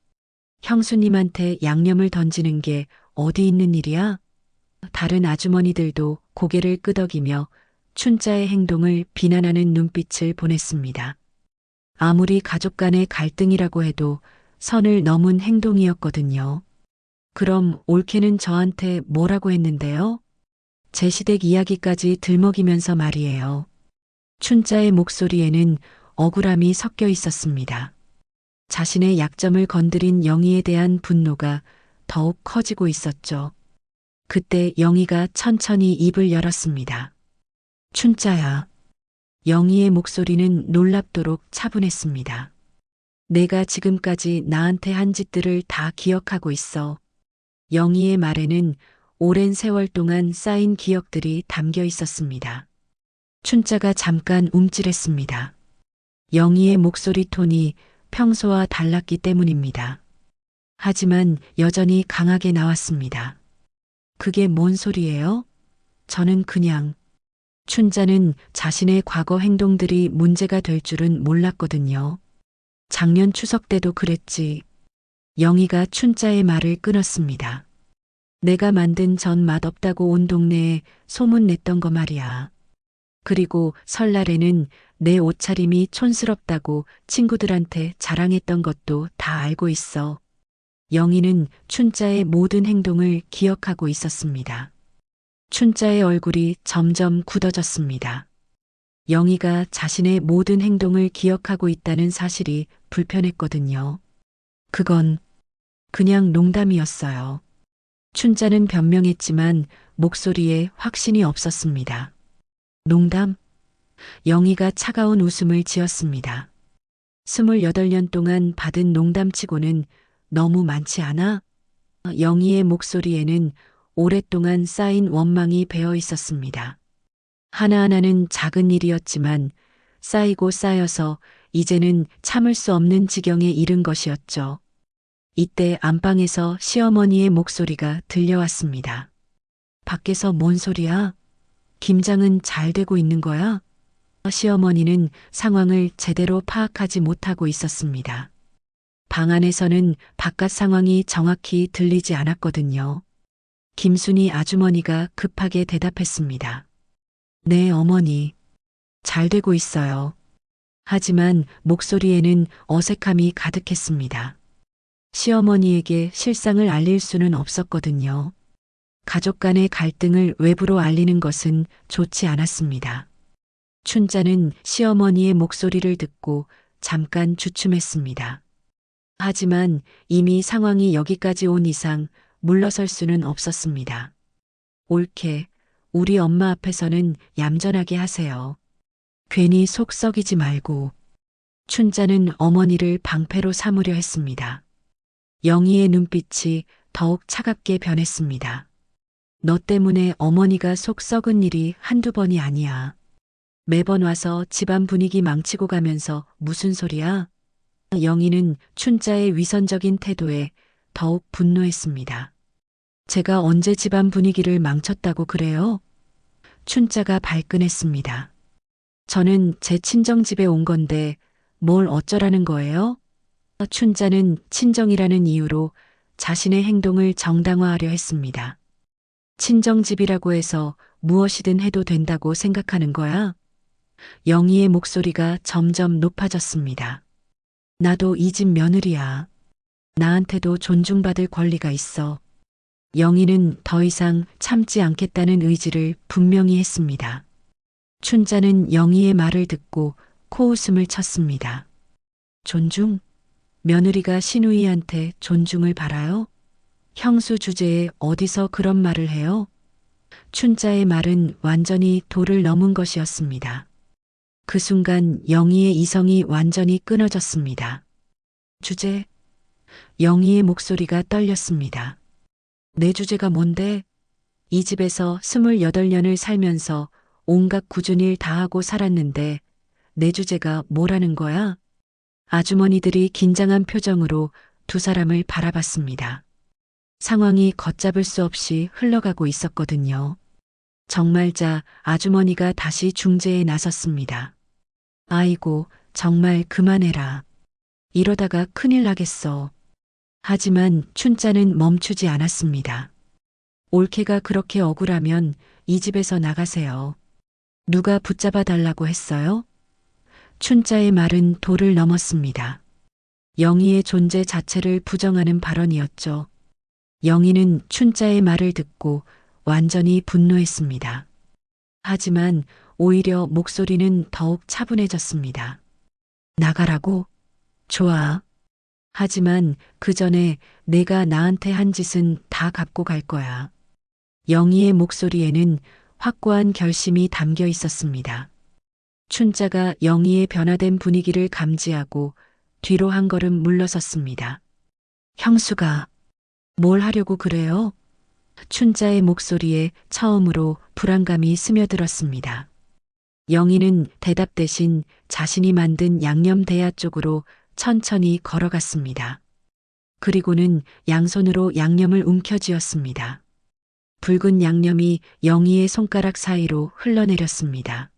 형수님한테 양념을 던지는 게 어디 있는 일이야? 다른 아주머니들도 고개를 끄덕이며 춘자의 행동을 비난하는 눈빛을 보냈습니다. 아무리 가족 간의 갈등이라고 해도 선을 넘은 행동이었거든요. 그럼 올케는 저한테 뭐라고 했는데요? 제 시댁 이야기까지 들먹이면서 말이에요. 춘자의 목소리에는 억울함이 섞여 있었습니다. 자신의 약점을 건드린 영희에 대한 분노가 더욱 커지고 있었죠. 그때 영희가 천천히 입을 열었습니다. 춘자야. 영희의 목소리는 놀랍도록 차분했습니다. 내가 지금까지 나한테 한 짓들을 다 기억하고 있어. 영희의 말에는 오랜 세월 동안 쌓인 기억들이 담겨 있었습니다. 춘자가 잠깐 움찔했습니다. 영희의 목소리 톤이 평소와 달랐기 때문입니다. 하지만 여전히 강하게 나왔습니다. 그게 뭔 소리예요? 저는 그냥 춘자는 자신의 과거 행동들이 문제가 될 줄은 몰랐거든요. 작년 추석 때도 그랬지. 영희가 춘자의 말을 끊었습니다. 내가 만든 전 맛없다고 온 동네에 소문냈던 거 말이야. 그리고 설날에는 내 옷차림이 촌스럽다고 친구들한테 자랑했던 것도 다 알고 있어. 영희는 춘자의 모든 행동을 기억하고 있었습니다. 춘자의 얼굴이 점점 굳어졌습니다. 영희가 자신의 모든 행동을 기억하고 있다는 사실이 불편했거든요. 그건 그냥 농담이었어요. 춘자는 변명했지만 목소리에 확신이 없었습니다. 농담? 영희가 차가운 웃음을 지었습니다. 28년 동안 받은 농담치고는 너무 많지 않아? 영희의 목소리에는 오랫동안 쌓인 원망이 배어 있었습니다. 하나하나는 작은 일이었지만 쌓이고 쌓여서 이제는 참을 수 없는 지경에 이른 것이었죠. 이때 안방에서 시어머니의 목소리가 들려왔습니다. 밖에서 뭔 소리야? 김장은 잘 되고 있는 거야? 시어머니는 상황을 제대로 파악하지 못하고 있었습니다. 방 안에서는 바깥 상황이 정확히 들리지 않았거든요. 김순이 아주머니가 급하게 대답했습니다. 네, 어머니. 잘 되고 있어요. 하지만 목소리에는 어색함이 가득했습니다. 시어머니에게 실상을 알릴 수는 없었거든요. 가족 간의 갈등을 외부로 알리는 것은 좋지 않았습니다. 춘자는 시어머니의 목소리를 듣고 잠깐 주춤했습니다. 하지만 이미 상황이 여기까지 온 이상 물러설 수는 없었습니다. 옳게 우리 엄마 앞에서는 얌전하게 하세요. 괜히 속 썩이지 말고. 춘자는 어머니를 방패로 삼으려 했습니다. 영희의 눈빛이 더욱 차갑게 변했습니다. 너 때문에 어머니가 속 썩은 일이 한두 번이 아니야. 매번 와서 집안 분위기 망치고 가면서 무슨 소리야? 영희는 춘자의 위선적인 태도에 더욱 분노했습니다. 제가 언제 집안 분위기를 망쳤다고 그래요? 춘자가 발끈했습니다. 저는 제 친정집에 온 건데 뭘 어쩌라는 거예요? 춘자는 친정이라는 이유로 자신의 행동을 정당화하려 했습니다. 친정집이라고 해서 무엇이든 해도 된다고 생각하는 거야? 영희의 목소리가 점점 높아졌습니다. 나도 이 집 며느리야. 나한테도 존중받을 권리가 있어. 영희는 더 이상 참지 않겠다는 의지를 분명히 했습니다. 춘자는 영희의 말을 듣고 코웃음을 쳤습니다. 존중? 며느리가 시누이한테 존중을 바라요? 형수 주제에 어디서 그런 말을 해요? 춘자의 말은 완전히 도를 넘은 것이었습니다. 그 순간 영희의 이성이 완전히 끊어졌습니다. 주제? 영희의 목소리가 떨렸습니다. 내 주제가 뭔데? 이 집에서 28년을 살면서 온갖 굳은 일 다 하고 살았는데 내 주제가 뭐라는 거야? 아주머니들이 긴장한 표정으로 두 사람을 바라봤습니다. 상황이 걷잡을 수 없이 흘러가고 있었거든요. 정말자 아주머니가 다시 중재에 나섰습니다. 아이고, 정말 그만해라. 이러다가 큰일 나겠어. 하지만 춘자는 멈추지 않았습니다. 올케가 그렇게 억울하면 이 집에서 나가세요. 누가 붙잡아 달라고 했어요? 춘자의 말은 도를 넘었습니다. 영희의 존재 자체를 부정하는 발언이었죠. 영희는 춘자의 말을 듣고 완전히 분노했습니다. 하지만 오히려 목소리는 더욱 차분해졌습니다. 나가라고? 좋아. 하지만 그 전에 내가 나한테 한 짓은 다 갚고 갈 거야. 영희의 목소리에는 확고한 결심이 담겨 있었습니다. 춘자가 영희의 변화된 분위기를 감지하고 뒤로 한 걸음 물러섰습니다. 형수가 뭘 하려고 그래요? 춘자의 목소리에 처음으로 불안감이 스며들었습니다. 영희는 대답 대신 자신이 만든 양념 대야 쪽으로 천천히 걸어갔습니다. 그리고는 양손으로 양념을 움켜쥐었습니다. 붉은 양념이 영희의 손가락 사이로 흘러내렸습니다.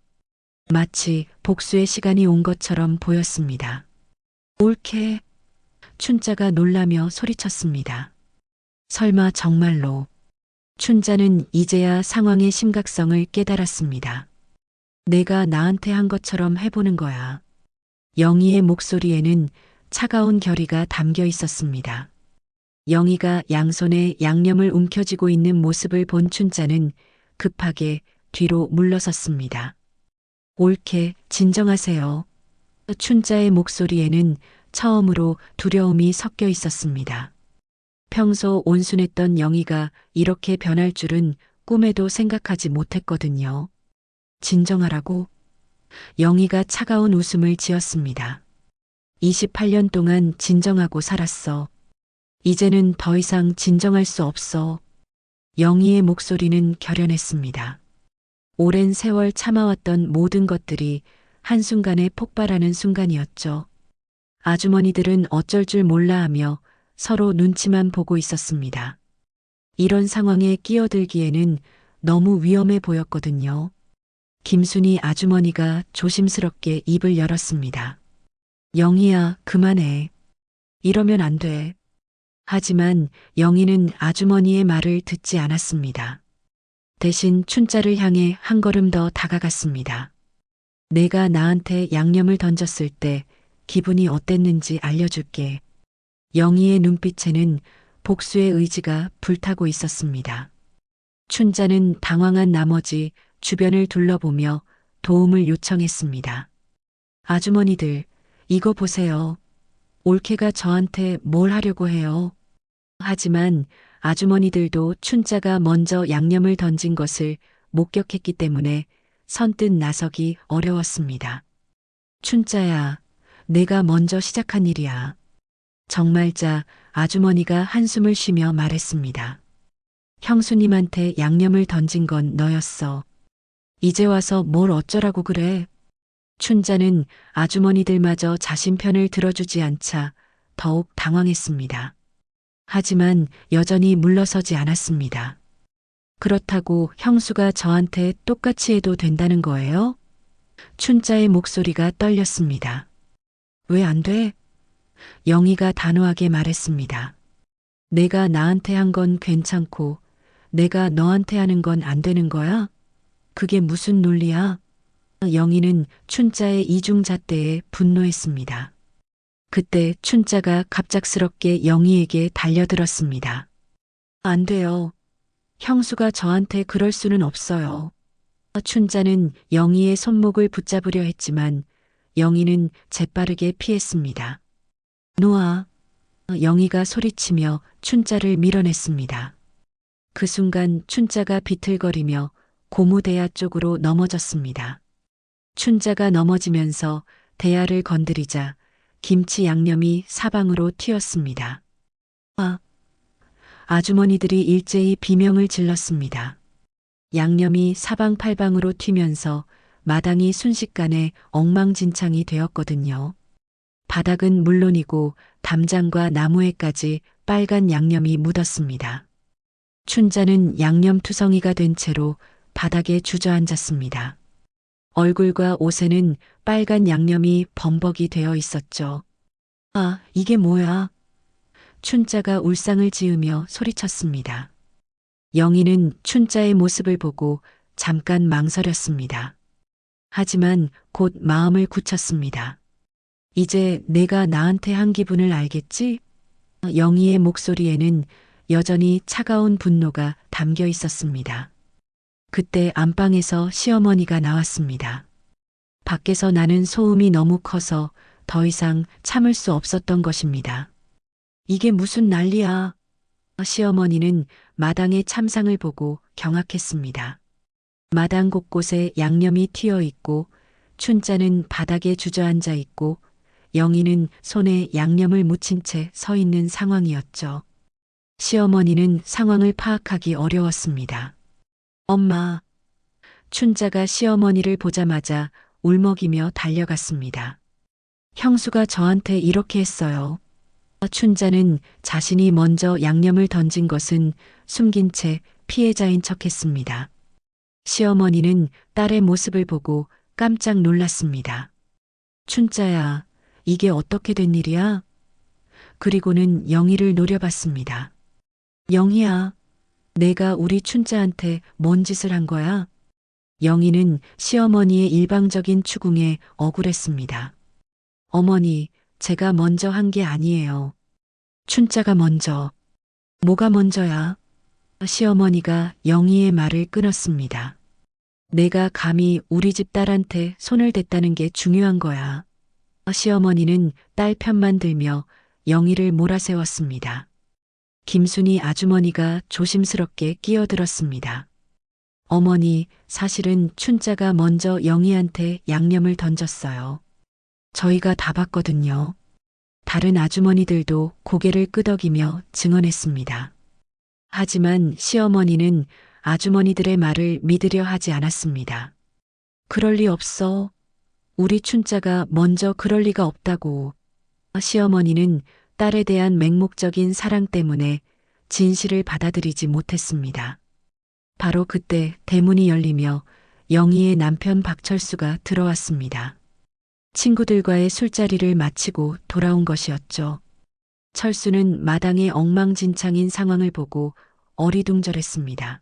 마치 복수의 시간이 온 것처럼 보였습니다. 올케. 춘자가 놀라며 소리쳤습니다. 설마 정말로. 춘자는 이제야 상황의 심각성을 깨달았습니다. 내가 나한테 한 것처럼 해보는 거야. 영희의 목소리에는 차가운 결의가 담겨 있었습니다. 영희가 양손에 양념을 움켜쥐고 있는 모습을 본 춘자는 급하게 뒤로 물러섰습니다. 올케, 진정하세요. 춘자의 목소리에는 처음으로 두려움이 섞여 있었습니다. 평소 온순했던 영희가 이렇게 변할 줄은 꿈에도 생각하지 못했거든요. 진정하라고? 영희가 차가운 웃음을 지었습니다. 28년 동안 진정하고 살았어. 이제는 더 이상 진정할 수 없어. 영희의 목소리는 결연했습니다. 오랜 세월 참아왔던 모든 것들이 한순간에 폭발하는 순간이었죠. 아주머니들은 어쩔 줄 몰라 하며 서로 눈치만 보고 있었습니다. 이런 상황에 끼어들기에는 너무 위험해 보였거든요. 김순이 아주머니가 조심스럽게 입을 열었습니다. 영희야, 그만해. 이러면 안 돼. 하지만 영희는 아주머니의 말을 듣지 않았습니다. 대신 춘자를 향해 한 걸음 더 다가갔습니다. 내가 나한테 양념을 던졌을 때 기분이 어땠는지 알려줄게. 영희의 눈빛에는 복수의 의지가 불타고 있었습니다. 춘자는 당황한 나머지 주변을 둘러보며 도움을 요청했습니다. 아주머니들, 이거 보세요. 올케가 저한테 뭘 하려고 해요. 하지만 아주머니들도 춘자가 먼저 양념을 던진 것을 목격했기 때문에 선뜻 나서기 어려웠습니다. 춘자야, 내가 먼저 시작한 일이야. 정말자 아주머니가 한숨을 쉬며 말했습니다. 형수님한테 양념을 던진 건 너였어. 이제 와서 뭘 어쩌라고 그래. 춘자는 아주머니들마저 자신 편을 들어주지 않자 더욱 당황했습니다. 하지만 여전히 물러서지 않았습니다. 그렇다고 형수가 저한테 똑같이 해도 된다는 거예요? 춘자의 목소리가 떨렸습니다. 왜 안 돼? 영희가 단호하게 말했습니다. 내가 나한테 한 건 괜찮고 내가 너한테 하는 건 안 되는 거야? 그게 무슨 논리야? 영희는 춘자의 이중잣대에 분노했습니다. 그때 춘자가 갑작스럽게 영희에게 달려들었습니다. 안 돼요. 형수가 저한테 그럴 수는 없어요. 춘자는 영희의 손목을 붙잡으려 했지만 영희는 재빠르게 피했습니다. 놓아. 영희가 소리치며 춘자를 밀어냈습니다. 그 순간 춘자가 비틀거리며 고무대야 쪽으로 넘어졌습니다. 춘자가 넘어지면서 대야를 건드리자 김치 양념이 사방으로 튀었습니다. 아주머니들이 일제히 비명을 질렀습니다. 양념이 사방팔방으로 튀면서 마당이 순식간에 엉망진창이 되었거든요. 바닥은 물론이고 담장과 나무에까지 빨간 양념이 묻었습니다. 춘자는 양념투성이가 된 채로 바닥에 주저앉았습니다. 얼굴과 옷에는 빨간 양념이 범벅이 되어 있었죠. 아, 이게 뭐야? 춘자가 울상을 지으며 소리쳤습니다. 영희는 춘자의 모습을 보고 잠깐 망설였습니다. 하지만 곧 마음을 굳혔습니다. 이제 내가 나한테 한 기분을 알겠지? 영희의 목소리에는 여전히 차가운 분노가 담겨 있었습니다. 그때 안방에서 시어머니가 나왔습니다. 밖에서 나는 소음이 너무 커서 더 이상 참을 수 없었던 것입니다. 이게 무슨 난리야? 시어머니는 마당의 참상을 보고 경악했습니다. 마당 곳곳에 양념이 튀어 있고 춘자는 바닥에 주저앉아 있고 영희는 손에 양념을 묻힌 채 서 있는 상황이었죠. 시어머니는 상황을 파악하기 어려웠습니다. 엄마. 춘자가 시어머니를 보자마자 울먹이며 달려갔습니다. 형수가 저한테 이렇게 했어요. 춘자는 자신이 먼저 양념을 던진 것은 숨긴 채 피해자인 척했습니다. 시어머니는 딸의 모습을 보고 깜짝 놀랐습니다. 춘자야, 이게 어떻게 된 일이야? 그리고는 영희를 노려봤습니다. 영희야, 내가 우리 춘자한테 뭔 짓을 한 거야? 영희는 시어머니의 일방적인 추궁에 억울했습니다. 어머니, 제가 먼저 한 게 아니에요. 춘자가 먼저. 뭐가 먼저야? 시어머니가 영희의 말을 끊었습니다. 내가 감히 우리 집 딸한테 손을 댔다는 게 중요한 거야. 시어머니는 딸 편만 들며 영희를 몰아세웠습니다. 김순희 아주머니가 조심스럽게 끼어들었습니다. 어머니, 사실은 춘자가 먼저 영희한테 양념을 던졌어요. 저희가 다 봤거든요. 다른 아주머니들도 고개를 끄덕이며 증언했습니다. 하지만 시어머니는 아주머니들의 말을 믿으려 하지 않았습니다. 그럴 리 없어. 우리 춘자가 먼저 그럴 리가 없다고. 시어머니는 딸에 대한 맹목적인 사랑 때문에 진실을 받아들이지 못했습니다. 바로 그때 대문이 열리며 영희의 남편 박철수가 들어왔습니다. 친구들과의 술자리를 마치고 돌아온 것이었죠. 철수는 마당의 엉망진창인 상황을 보고 어리둥절했습니다.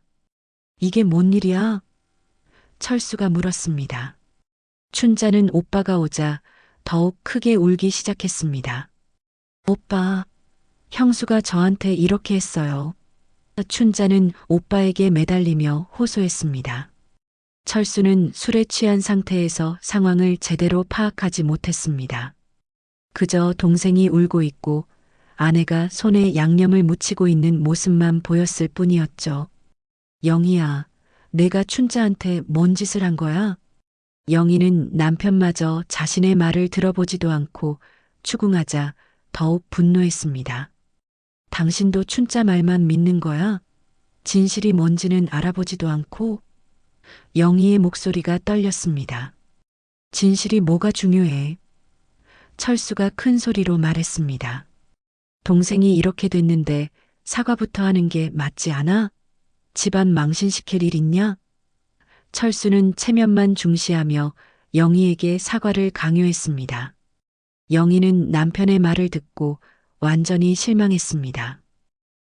이게 뭔 일이야? 철수가 물었습니다. 춘자는 오빠가 오자 더욱 크게 울기 시작했습니다. 오빠, 형수가 저한테 이렇게 했어요. 춘자는 오빠에게 매달리며 호소했습니다. 철수는 술에 취한 상태에서 상황을 제대로 파악하지 못했습니다. 그저 동생이 울고 있고 아내가 손에 양념을 묻히고 있는 모습만 보였을 뿐이었죠. 영희야, 내가 춘자한테 뭔 짓을 한 거야? 영희는 남편마저 자신의 말을 들어보지도 않고 추궁하자 더욱 분노했습니다. 당신도 춘자 말만 믿는 거야? 진실이 뭔지는 알아보지도 않고? 영희의 목소리가 떨렸습니다. 진실이 뭐가 중요해? 철수가 큰 소리로 말했습니다. 동생이 이렇게 됐는데 사과부터 하는 게 맞지 않아? 집안 망신시킬 일 있냐? 철수는 체면만 중시하며 영희에게 사과를 강요했습니다. 영희는 남편의 말을 듣고 완전히 실망했습니다.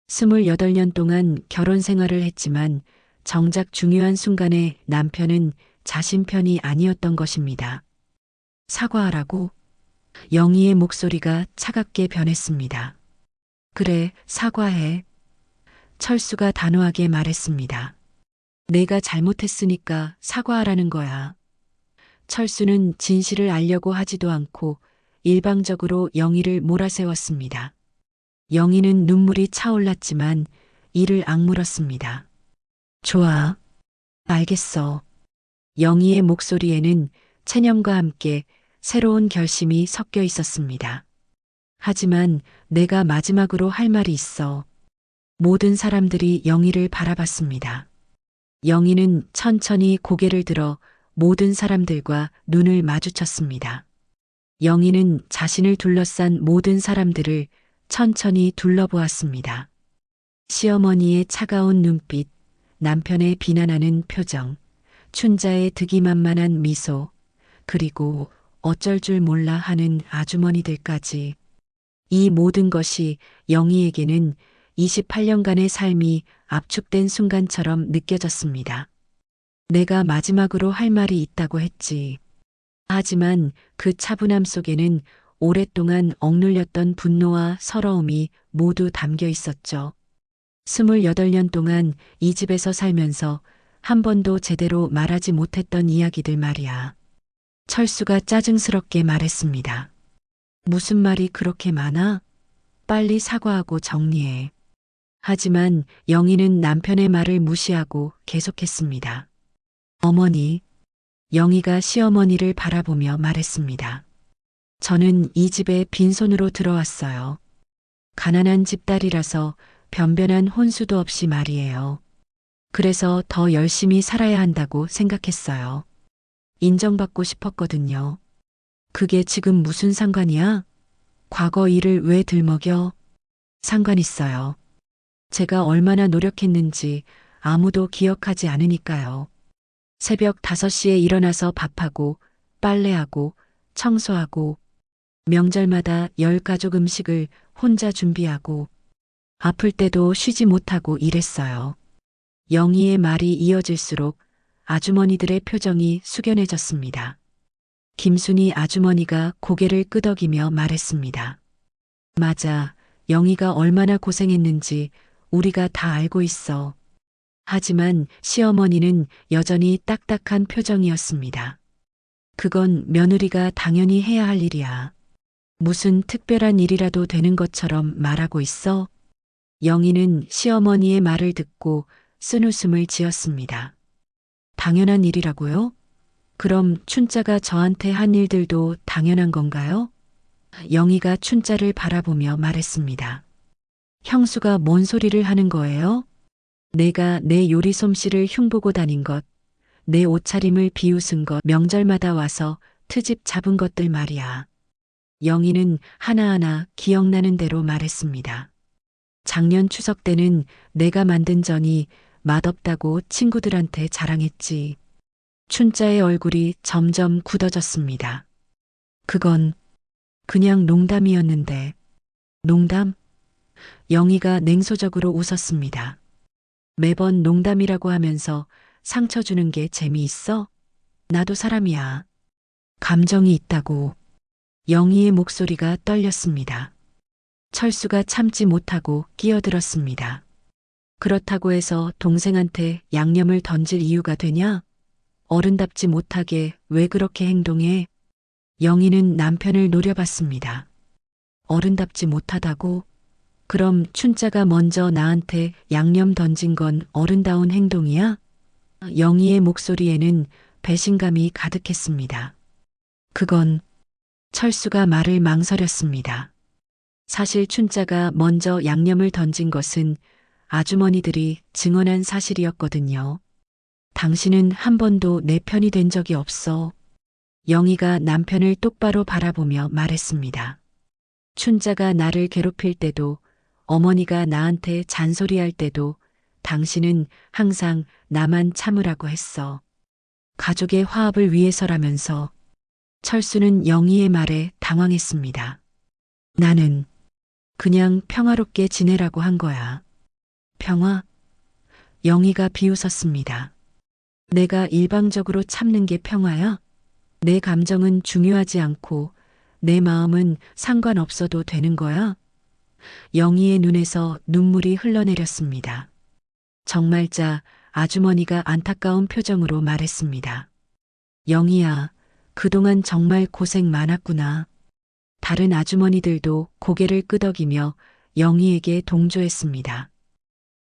28년 동안 결혼 생활을 했지만 정작 중요한 순간에 남편은 자신 편이 아니었던 것입니다. 사과하라고? 영희의 목소리가 차갑게 변했습니다. 그래, 사과해. 철수가 단호하게 말했습니다. 내가 잘못했으니까 사과하라는 거야. 철수는 진실을 알려고 하지도 않고 일방적으로 영희를 몰아세웠습니다. 영희는 눈물이 차올랐지만 이를 악물었습니다. 좋아. 알겠어. 영희의 목소리에는 체념과 함께 새로운 결심이 섞여 있었습니다. 하지만 내가 마지막으로 할 말이 있어. 모든 사람들이 영희를 바라봤습니다. 영희는 천천히 고개를 들어 모든 사람들과 눈을 마주쳤습니다. 영희는 자신을 둘러싼 모든 사람들을 천천히 둘러보았습니다. 시어머니의 차가운 눈빛, 남편의 비난하는 표정, 춘자의 득이만만한 미소, 그리고 어쩔 줄 몰라 하는 아주머니들까지. 이 모든 것이 영희에게는 28년간의 삶이 압축된 순간처럼 느껴졌습니다. 내가 마지막으로 할 말이 있다고 했지. 하지만 그 차분함 속에는 오랫동안 억눌렸던 분노와 서러움이 모두 담겨 있었죠. 28년 동안 이 집에서 살면서 한 번도 제대로 말하지 못했던 이야기들 말이야. 철수가 짜증스럽게 말했습니다. 무슨 말이 그렇게 많아? 빨리 사과하고 정리해. 하지만 영희는 남편의 말을 무시하고 계속했습니다. 어머니, 영희가 시어머니를 바라보며 말했습니다. 저는 이 집에 빈손으로 들어왔어요. 가난한 집딸이라서 변변한 혼수도 없이 말이에요. 그래서 더 열심히 살아야 한다고 생각했어요. 인정받고 싶었거든요. 그게 지금 무슨 상관이야? 과거 일을 왜 들먹여? 상관 있어요. 제가 얼마나 노력했는지 아무도 기억하지 않으니까요. 새벽 5시에 일어나서 밥하고 빨래하고 청소하고 명절마다 10가족 음식을 혼자 준비하고 아플 때도 쉬지 못하고 일했어요. 영희의 말이 이어질수록 아주머니들의 표정이 숙연해졌습니다. 김순희 아주머니가 고개를 끄덕이며 말했습니다. 맞아, 영희가 얼마나 고생했는지 우리가 다 알고 있어. 하지만 시어머니는 여전히 딱딱한 표정이었습니다. 그건 며느리가 당연히 해야 할 일이야. 무슨 특별한 일이라도 되는 것처럼 말하고 있어? 영희는 시어머니의 말을 듣고 쓴웃음을 지었습니다. 당연한 일이라고요? 그럼 춘자가 저한테 한 일들도 당연한 건가요? 영희가 춘자를 바라보며 말했습니다. 형수가 뭔 소리를 하는 거예요? 내가 내 요리 솜씨를 흉보고 다닌 것, 내 옷차림을 비웃은 것, 명절마다 와서 트집 잡은 것들 말이야. 영희는 하나하나 기억나는 대로 말했습니다. 작년 추석 때는 내가 만든 전이 맛없다고 친구들한테 자랑했지. 춘자의 얼굴이 점점 굳어졌습니다. 그건 그냥 농담이었는데. 농담? 영희가 냉소적으로 웃었습니다. 매번 농담이라고 하면서 상처 주는 게 재미있어? 나도 사람이야. 감정이 있다고. 영희의 목소리가 떨렸습니다. 철수가 참지 못하고 끼어들었습니다. 그렇다고 해서 동생한테 양념을 던질 이유가 되냐? 어른답지 못하게 왜 그렇게 행동해? 영희는 남편을 노려봤습니다. 어른답지 못하다고? 그럼 춘자가 먼저 나한테 양념 던진 건 어른다운 행동이야? 영희의 목소리에는 배신감이 가득했습니다. 그건 철수가 말을 망설였습니다. 사실 춘자가 먼저 양념을 던진 것은 아주머니들이 증언한 사실이었거든요. 당신은 한 번도 내 편이 된 적이 없어. 영희가 남편을 똑바로 바라보며 말했습니다. 춘자가 나를 괴롭힐 때도 어머니가 나한테 잔소리할 때도 당신은 항상 나만 참으라고 했어. 가족의 화합을 위해서라면서. 철수는 영희의 말에 당황했습니다. 나는 그냥 평화롭게 지내라고 한 거야. 평화? 영희가 비웃었습니다. 내가 일방적으로 참는 게 평화야? 내 감정은 중요하지 않고 내 마음은 상관없어도 되는 거야? 영희의 눈에서 눈물이 흘러내렸습니다. 정말자 아주머니가 안타까운 표정으로 말했습니다. 영희야, 그동안 정말 고생 많았구나. 다른 아주머니들도 고개를 끄덕이며 영희에게 동조했습니다.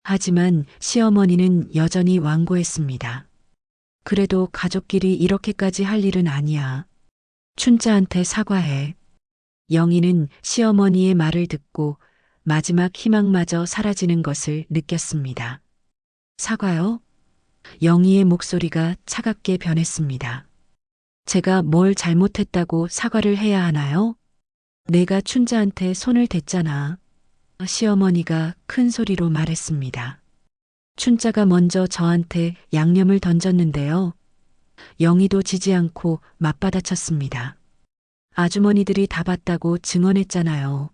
하지만 시어머니는 여전히 완고했습니다. 그래도 가족끼리 이렇게까지 할 일은 아니야. 춘자한테 사과해. 영희는 시어머니의 말을 듣고 마지막 희망마저 사라지는 것을 느꼈습니다. 사과요? 영희의 목소리가 차갑게 변했습니다. 제가 뭘 잘못했다고 사과를 해야 하나요? 내가 춘자한테 손을 댔잖아. 시어머니가 큰 소리로 말했습니다. 춘자가 먼저 저한테 양념을 던졌는데요. 영희도 지지 않고 맞받아쳤습니다. 아주머니들이 다 봤다고 증언했잖아요.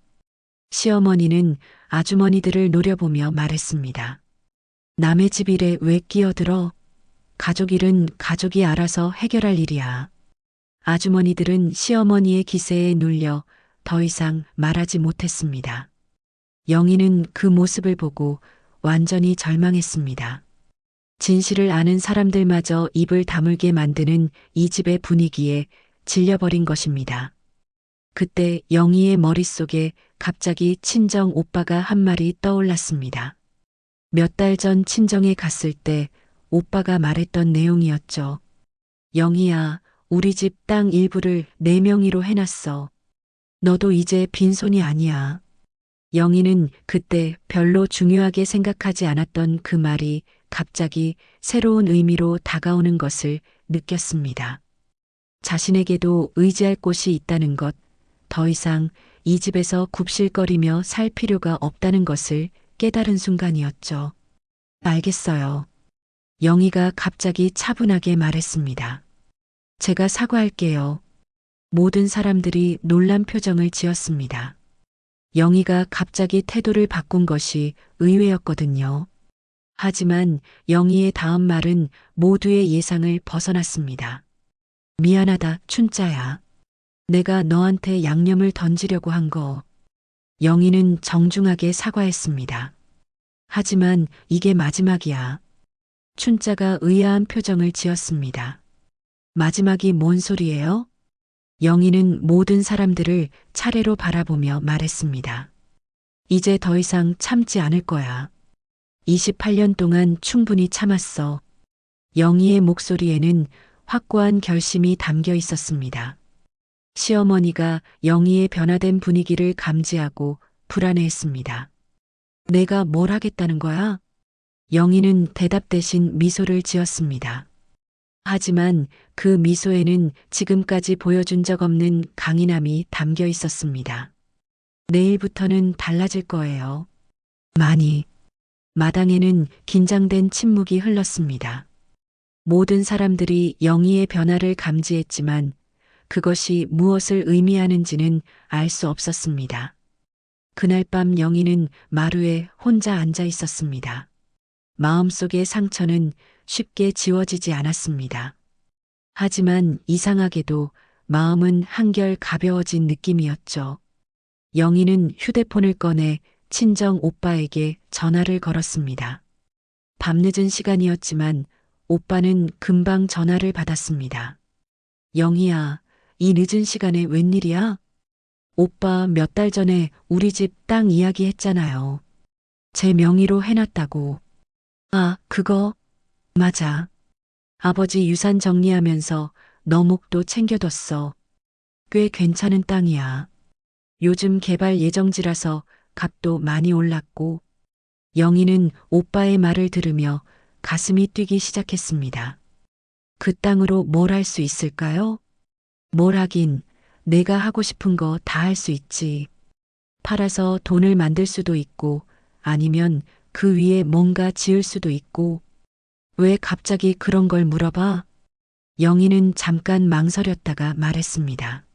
시어머니는 아주머니들을 노려보며 말했습니다. 남의 집 일에 왜 끼어들어? 가족 일은 가족이 알아서 해결할 일이야. 아주머니들은 시어머니의 기세에 눌려 더 이상 말하지 못했습니다. 영희는 그 모습을 보고 완전히 절망했습니다. 진실을 아는 사람들마저 입을 다물게 만드는 이 집의 분위기에 질려버린 것입니다. 그때 영희의 머릿속에 갑자기 친정 오빠가 한 말이 떠올랐습니다. 몇 달 전 친정에 갔을 때 오빠가 말했던 내용이었죠. 영희야, 우리 집 땅 일부를 내 명의로 해놨어. 너도 이제 빈손이 아니야. 영희는 그때 별로 중요하게 생각하지 않았던 그 말이 갑자기 새로운 의미로 다가오는 것을 느꼈습니다. 자신에게도 의지할 곳이 있다는 것, 더 이상 이 집에서 굽실거리며 살 필요가 없다는 것을 깨달은 순간이었죠. 알겠어요. 영희가 갑자기 차분하게 말했습니다. 제가 사과할게요. 모든 사람들이 놀란 표정을 지었습니다. 영희가 갑자기 태도를 바꾼 것이 의외였거든요. 하지만 영희의 다음 말은 모두의 예상을 벗어났습니다. 미안하다, 춘자야. 내가 너한테 양념을 던지려고 한 거. 영희는 정중하게 사과했습니다. 하지만 이게 마지막이야. 춘자가 의아한 표정을 지었습니다. 마지막이 뭔 소리예요? 영희는 모든 사람들을 차례로 바라보며 말했습니다. 이제 더 이상 참지 않을 거야. 28년 동안 충분히 참았어. 영희의 목소리에는 확고한 결심이 담겨 있었습니다. 시어머니가 영희의 변화된 분위기를 감지하고 불안해했습니다. 내가 뭘 하겠다는 거야? 영희는 대답 대신 미소를 지었습니다. 하지만 그 미소에는 지금까지 보여준 적 없는 강인함이 담겨 있었습니다. 내일부터는 달라질 거예요. 많이. 마당에는 긴장된 침묵이 흘렀습니다. 모든 사람들이 영희의 변화를 감지했지만 그것이 무엇을 의미하는지는 알 수 없었습니다. 그날 밤 영희는 마루에 혼자 앉아 있었습니다. 마음속의 상처는 쉽게 지워지지 않았습니다. 하지만 이상하게도 마음은 한결 가벼워진 느낌이었죠. 영희는 휴대폰을 꺼내 친정 오빠에게 전화를 걸었습니다. 밤늦은 시간이었지만 오빠는 금방 전화를 받았습니다. 영희야, 이 늦은 시간에 웬일이야? 오빠 몇 달 전에 우리 집 땅 이야기 했잖아요. 제 명의로 해놨다고. 아, 그거? 맞아. 아버지 유산 정리하면서 너 목도 챙겨뒀어. 꽤 괜찮은 땅이야. 요즘 개발 예정지라서 값도 많이 올랐고. 영희는 오빠의 말을 들으며 가슴이 뛰기 시작했습니다. 그 땅으로 뭘 할 수 있을까요? 뭘 하긴, 내가 하고 싶은 거 다 할 수 있지. 팔아서 돈을 만들 수도 있고, 아니면 그 위에 뭔가 지을 수도 있고. 왜 갑자기 그런 걸 물어봐? 영희는 잠깐 망설였다가 말했습니다.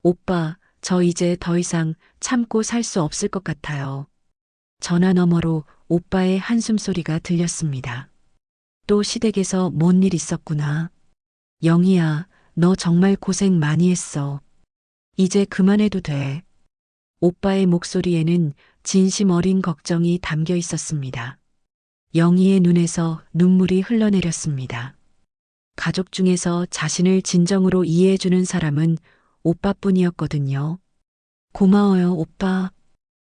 오빠, 저 이제 더 이상 참고 살 수 없을 것 같아요. 전화 너머로 오빠의 한숨소리가 들렸습니다. 또 시댁에서 뭔 일 있었구나. 영희야, 너 정말 고생 많이 했어. 이제 그만해도 돼. 오빠의 목소리에는 진심 어린 걱정이 담겨 있었습니다. 영희의 눈에서 눈물이 흘러내렸습니다. 가족 중에서 자신을 진정으로 이해해주는 사람은 오빠뿐이었거든요. 고마워요, 오빠.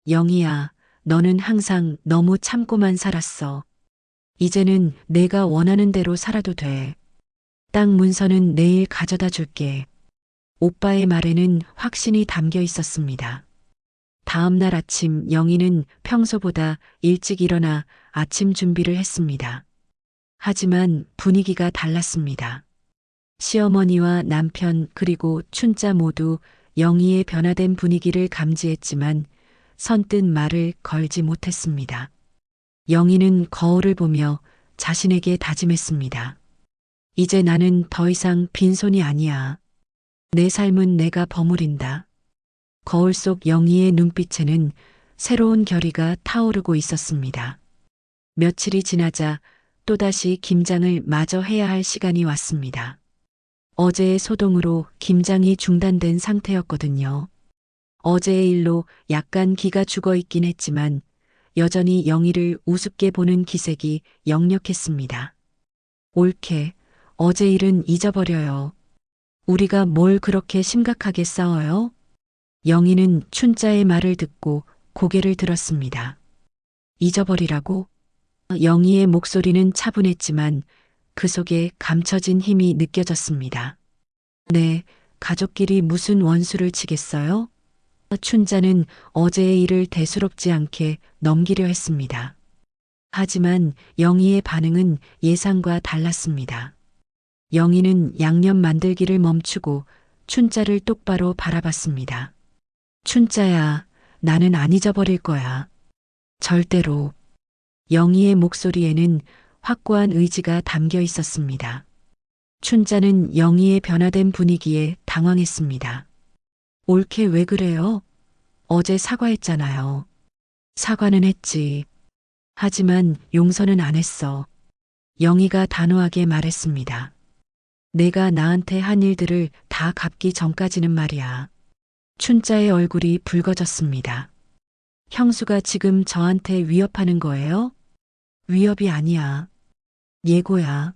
영희야, 너는 항상 너무 참고만 살았어. 이제는 내가 원하는 대로 살아도 돼. 땅 문서는 내일 가져다 줄게. 오빠의 말에는 확신이 담겨 있었습니다. 다음 날 아침 영희는 평소보다 일찍 일어나 아침 준비를 했습니다. 하지만 분위기가 달랐습니다. 시어머니와 남편 그리고 춘자 모두 영희의 변화된 분위기를 감지했지만 선뜻 말을 걸지 못했습니다. 영희는 거울을 보며 자신에게 다짐했습니다. 이제 나는 더 이상 빈손이 아니야. 내 삶은 내가 버무린다. 거울 속 영희의 눈빛에는 새로운 결의가 타오르고 있었습니다. 며칠이 지나자 또다시 김장을 마저 해야 할 시간이 왔습니다. 어제의 소동으로 김장이 중단된 상태였거든요. 어제의 일로 약간 기가 죽어 있긴 했지만 여전히 영희를 우습게 보는 기색이 역력했습니다. 옳게, 어제 일은 잊어버려요. 우리가 뭘 그렇게 심각하게 싸워요? 영희는 춘자의 말을 듣고 고개를 들었습니다. 잊어버리라고? 영희의 목소리는 차분했지만 그 속에 감춰진 힘이 느껴졌습니다. 네, 가족끼리 무슨 원수를 치겠어요? 춘자는 어제의 일을 대수롭지 않게 넘기려 했습니다. 하지만 영희의 반응은 예상과 달랐습니다. 영희는 양념 만들기를 멈추고 춘자를 똑바로 바라봤습니다. 춘자야, 나는 안 잊어버릴 거야. 절대로. 영희의 목소리에는 확고한 의지가 담겨 있었습니다. 춘자는 영희의 변화된 분위기에 당황했습니다. 옳게 왜 그래요? 어제 사과했잖아요. 사과는 했지. 하지만 용서는 안 했어. 영희가 단호하게 말했습니다. 내가 나한테 한 일들을 다 갚기 전까지는 말이야. 춘자의 얼굴이 붉어졌습니다. 형수가 지금 저한테 위협하는 거예요? 위협이 아니야. 예고야.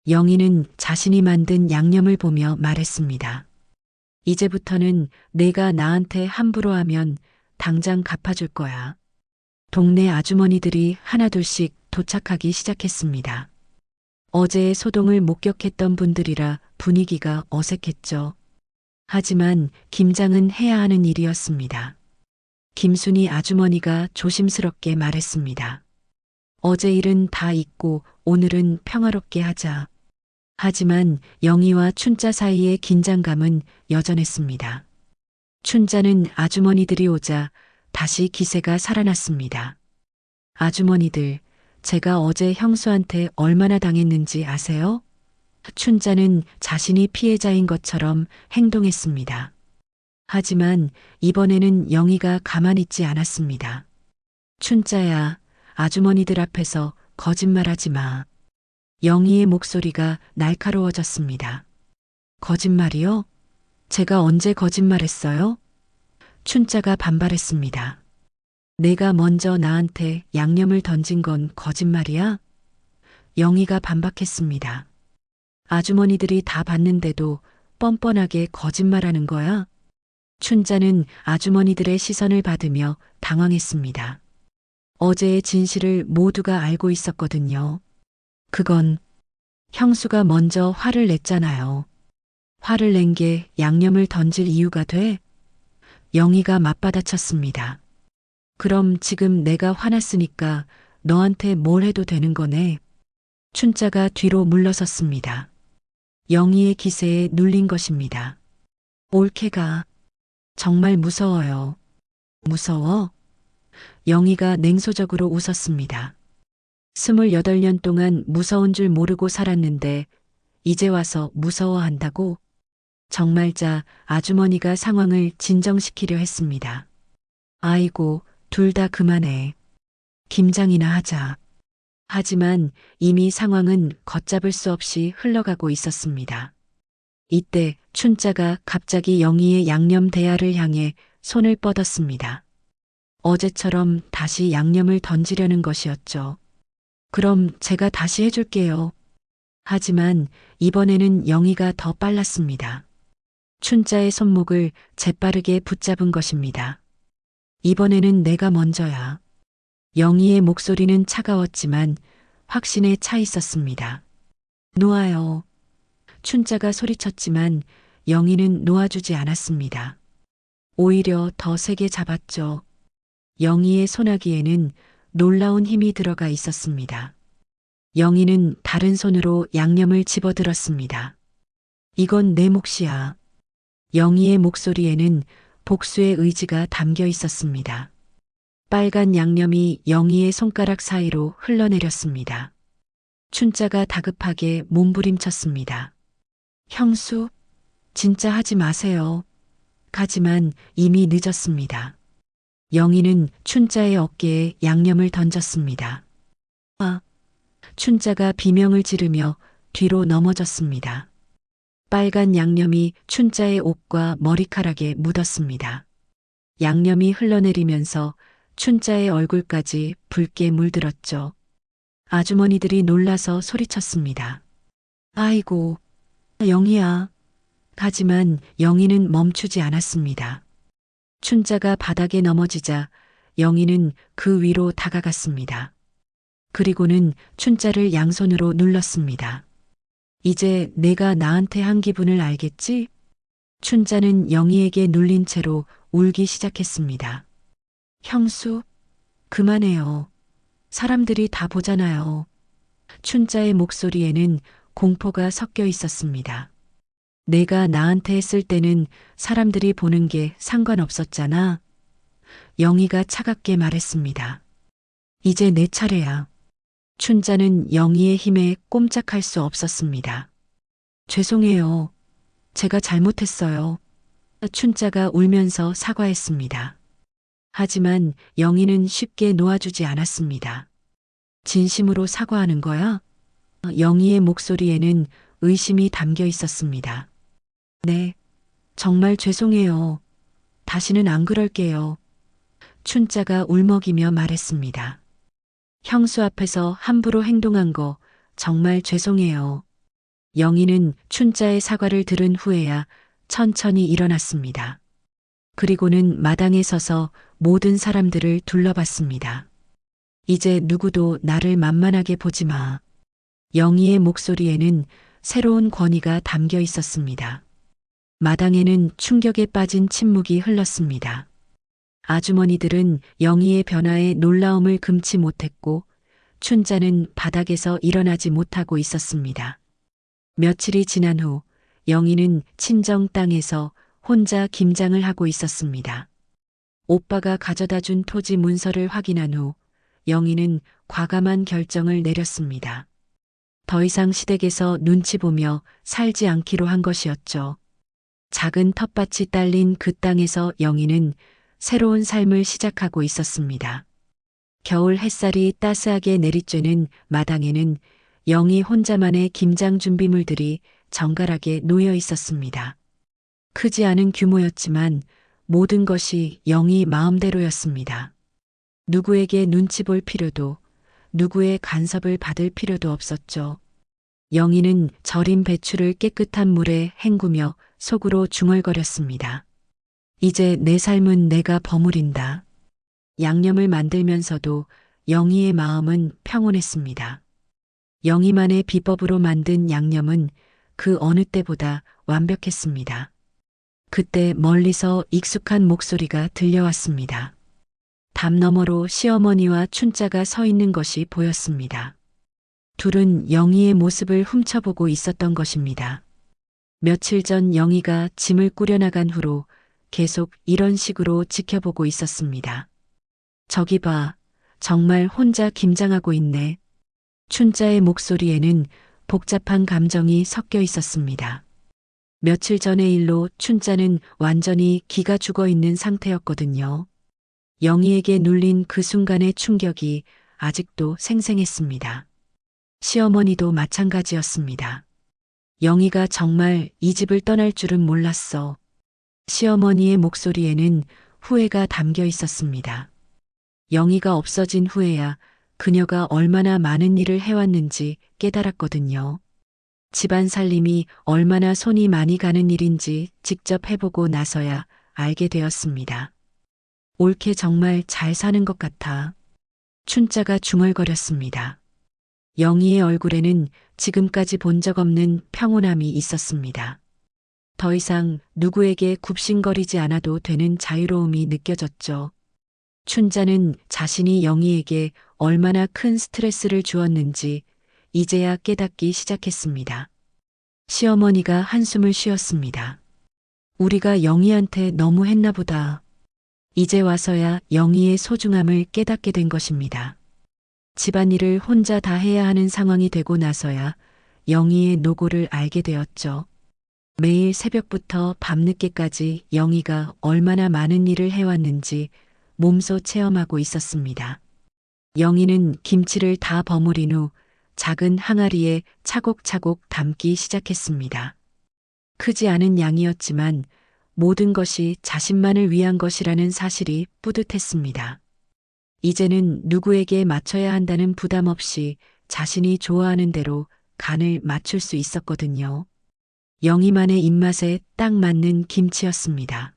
영희는 자신이 만든 양념을 보며 말했습니다. 이제부터는 내가 나한테 함부로 하면 당장 갚아줄 거야. 동네 아주머니들이 하나둘씩 도착하기 시작했습니다. 어제의 소동을 목격했던 분들이라 분위기가 어색했죠. 하지만 김장은 해야 하는 일이었습니다. 김순이 아주머니가 조심스럽게 말했습니다. 어제 일은 다 잊고 오늘은 평화롭게 하자. 하지만 영희와 춘자 사이의 긴장감은 여전했습니다. 춘자는 아주머니들이 오자 다시 기세가 살아났습니다. 아주머니들, 제가 어제 형수한테 얼마나 당했는지 아세요? 춘자는 자신이 피해자인 것처럼 행동했습니다. 하지만 이번에는 영희가 가만히 있지 않았습니다. 춘자야, 아주머니들 앞에서 거짓말하지 마. 영희의 목소리가 날카로워졌습니다. 거짓말이요? 제가 언제 거짓말했어요? 춘자가 반발했습니다. 내가 먼저 나한테 양념을 던진 건 거짓말이야? 영희가 반박했습니다. 아주머니들이 다 봤는데도 뻔뻔하게 거짓말하는 거야? 춘자는 아주머니들의 시선을 받으며 당황했습니다. 어제의 진실을 모두가 알고 있었거든요. 그건 형수가 먼저 화를 냈잖아요. 화를 낸 게 양념을 던질 이유가 돼? 영희가 맞받아쳤습니다. 그럼 지금 내가 화났으니까 너한테 뭘 해도 되는 거네. 춘자가 뒤로 물러섰습니다. 영희의 기세에 눌린 것입니다. 올케가 정말 무서워요. 무서워? 영희가 냉소적으로 웃었습니다. 28년 동안 무서운 줄 모르고 살았는데 이제 와서 무서워한다고? 정말자 아주머니가 상황을 진정시키려 했습니다. 아이고, 둘 다 그만해. 김장이나 하자. 하지만 이미 상황은 걷잡을 수 없이 흘러가고 있었습니다. 이때 춘자가 갑자기 영희의 양념 대야를 향해 손을 뻗었습니다. 어제처럼 다시 양념을 던지려는 것이었죠. 그럼 제가 다시 해줄게요. 하지만 이번에는 영희가 더 빨랐습니다. 춘자의 손목을 재빠르게 붙잡은 것입니다. 이번에는 내가 먼저야. 영희의 목소리는 차가웠지만 확신에 차 있었습니다. 놓아요. 춘자가 소리쳤지만 영희는 놓아주지 않았습니다. 오히려 더 세게 잡았죠. 영희의 소나기에는 놀라운 힘이 들어가 있었습니다. 영희는 다른 손으로 양념을 집어들었습니다. 이건 내 몫이야. 영희의 목소리에는 복수의 의지가 담겨 있었습니다. 빨간 양념이 영희의 손가락 사이로 흘러내렸습니다. 춘자가 다급하게 몸부림쳤습니다. 형수, 진짜 하지 마세요. 하지만 이미 늦었습니다. 영희는 춘자의 어깨에 양념을 던졌습니다. 아! 춘자가 비명을 지르며 뒤로 넘어졌습니다. 빨간 양념이 춘자의 옷과 머리카락에 묻었습니다. 양념이 흘러내리면서 춘자의 얼굴까지 붉게 물들었죠. 아주머니들이 놀라서 소리쳤습니다. 아이고, 영희야. 하지만 영희는 멈추지 않았습니다. 춘자가 바닥에 넘어지자 영희는 그 위로 다가갔습니다. 그리고는 춘자를 양손으로 눌렀습니다. 이제 내가 나한테 한 기분을 알겠지? 춘자는 영희에게 눌린 채로 울기 시작했습니다. 형수, 그만해요. 사람들이 다 보잖아요. 춘자의 목소리에는 공포가 섞여 있었습니다. 내가 나한테 했을 때는 사람들이 보는 게 상관없었잖아. 영희가 차갑게 말했습니다. 이제 내 차례야. 춘자는 영희의 힘에 꼼짝할 수 없었습니다. 죄송해요. 제가 잘못했어요. 춘자가 울면서 사과했습니다. 하지만 영희는 쉽게 놓아주지 않았습니다. 진심으로 사과하는 거야? 영희의 목소리에는 의심이 담겨 있었습니다. 네, 정말 죄송해요. 다시는 안 그럴게요. 춘자가 울먹이며 말했습니다. 형수 앞에서 함부로 행동한 거 정말 죄송해요. 영희는 춘자의 사과를 들은 후에야 천천히 일어났습니다. 그리고는 마당에 서서 모든 사람들을 둘러봤습니다. 이제 누구도 나를 만만하게 보지 마. 영희의 목소리에는 새로운 권위가 담겨 있었습니다. 마당에는 충격에 빠진 침묵이 흘렀습니다. 아주머니들은 영희의 변화에 놀라움을 금치 못했고 춘자는 바닥에서 일어나지 못하고 있었습니다. 며칠이 지난 후 영희는 친정 땅에서 혼자 김장을 하고 있었습니다. 오빠가 가져다 준 토지 문서를 확인한 후 영희는 과감한 결정을 내렸습니다. 더 이상 시댁에서 눈치 보며 살지 않기로 한 것이었죠. 작은 텃밭이 딸린 그 땅에서 영희는 새로운 삶을 시작하고 있었습니다. 겨울 햇살이 따스하게 내리쬐는 마당에는 영희 혼자만의 김장 준비물들이 정갈하게 놓여 있었습니다. 크지 않은 규모였지만 모든 것이 영희 마음대로였습니다. 누구에게 눈치 볼 필요도, 누구의 간섭을 받을 필요도 없었죠. 영희는 절인 배추를 깨끗한 물에 헹구며 속으로 중얼거렸습니다. 이제 내 삶은 내가 버무린다. 양념을 만들면서도 영희의 마음은 평온했습니다. 영희만의 비법으로 만든 양념은 그 어느 때보다 완벽했습니다. 그때 멀리서 익숙한 목소리가 들려왔습니다. 담 너머로 시어머니와 춘자가 서 있는 것이 보였습니다. 둘은 영희의 모습을 훔쳐보고 있었던 것입니다. 며칠 전 영희가 짐을 꾸려나간 후로 계속 이런 식으로 지켜보고 있었습니다. 저기 봐, 정말 혼자 김장하고 있네. 춘자의 목소리에는 복잡한 감정이 섞여 있었습니다. 며칠 전의 일로 춘자는 완전히 기가 죽어 있는 상태였거든요. 영희에게 눌린 그 순간의 충격이 아직도 생생했습니다. 시어머니도 마찬가지였습니다. 영희가 정말 이 집을 떠날 줄은 몰랐어. 시어머니의 목소리에는 후회가 담겨 있었습니다. 영희가 없어진 후에야 그녀가 얼마나 많은 일을 해왔는지 깨달았거든요. 집안 살림이 얼마나 손이 많이 가는 일인지 직접 해보고 나서야 알게 되었습니다. 옳게 정말 잘 사는 것 같아. 춘자가 중얼거렸습니다. 영희의 얼굴에는 지금까지 본 적 없는 평온함이 있었습니다. 더 이상 누구에게 굽신거리지 않아도 되는 자유로움이 느껴졌죠. 춘자는 자신이 영희에게 얼마나 큰 스트레스를 주었는지 이제야 깨닫기 시작했습니다. 시어머니가 한숨을 쉬었습니다. 우리가 영희한테 너무 했나 보다. 이제 와서야 영희의 소중함을 깨닫게 된 것입니다. 집안일을 혼자 다 해야 하는 상황이 되고 나서야 영희의 노고를 알게 되었죠. 매일 새벽부터 밤늦게까지 영희가 얼마나 많은 일을 해왔는지 몸소 체험하고 있었습니다. 영희는 김치를 다 버무린 후 작은 항아리에 차곡차곡 담기 시작했습니다. 크지 않은 양이었지만 모든 것이 자신만을 위한 것이라는 사실이 뿌듯했습니다. 이제는 누구에게 맞춰야 한다는 부담 없이 자신이 좋아하는 대로 간을 맞출 수 있었거든요. 영희만의 입맛에 딱 맞는 김치였습니다.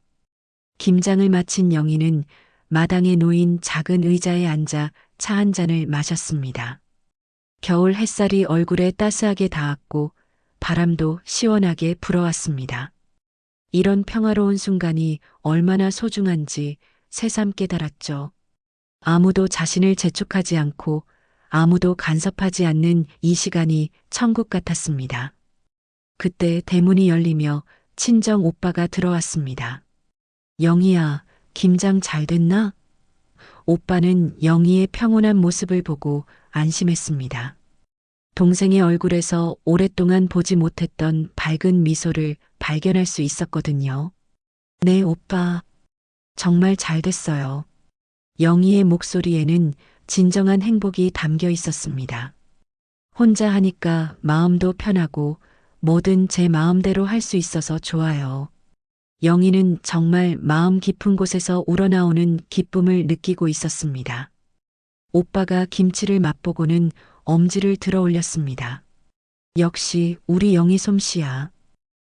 김장을 마친 영희는 마당에 놓인 작은 의자에 앉아 차 한 잔을 마셨습니다. 겨울 햇살이 얼굴에 따스하게 닿았고 바람도 시원하게 불어왔습니다. 이런 평화로운 순간이 얼마나 소중한지 새삼 깨달았죠. 아무도 자신을 재촉하지 않고 아무도 간섭하지 않는 이 시간이 천국 같았습니다. 그때 대문이 열리며 친정 오빠가 들어왔습니다. 영희야, 김장 잘 됐나? 오빠는 영희의 평온한 모습을 보고 안심했습니다. 동생의 얼굴에서 오랫동안 보지 못했던 밝은 미소를 발견할 수 있었거든요. 네, 오빠. 정말 잘 됐어요. 영희의 목소리에는 진정한 행복이 담겨 있었습니다. 혼자 하니까 마음도 편하고 뭐든 제 마음대로 할 수 있어서 좋아요. 영희는 정말 마음 깊은 곳에서 우러나오는 기쁨을 느끼고 있었습니다. 오빠가 김치를 맛보고는 엄지를 들어 올렸습니다. 역시 우리 영희 솜씨야.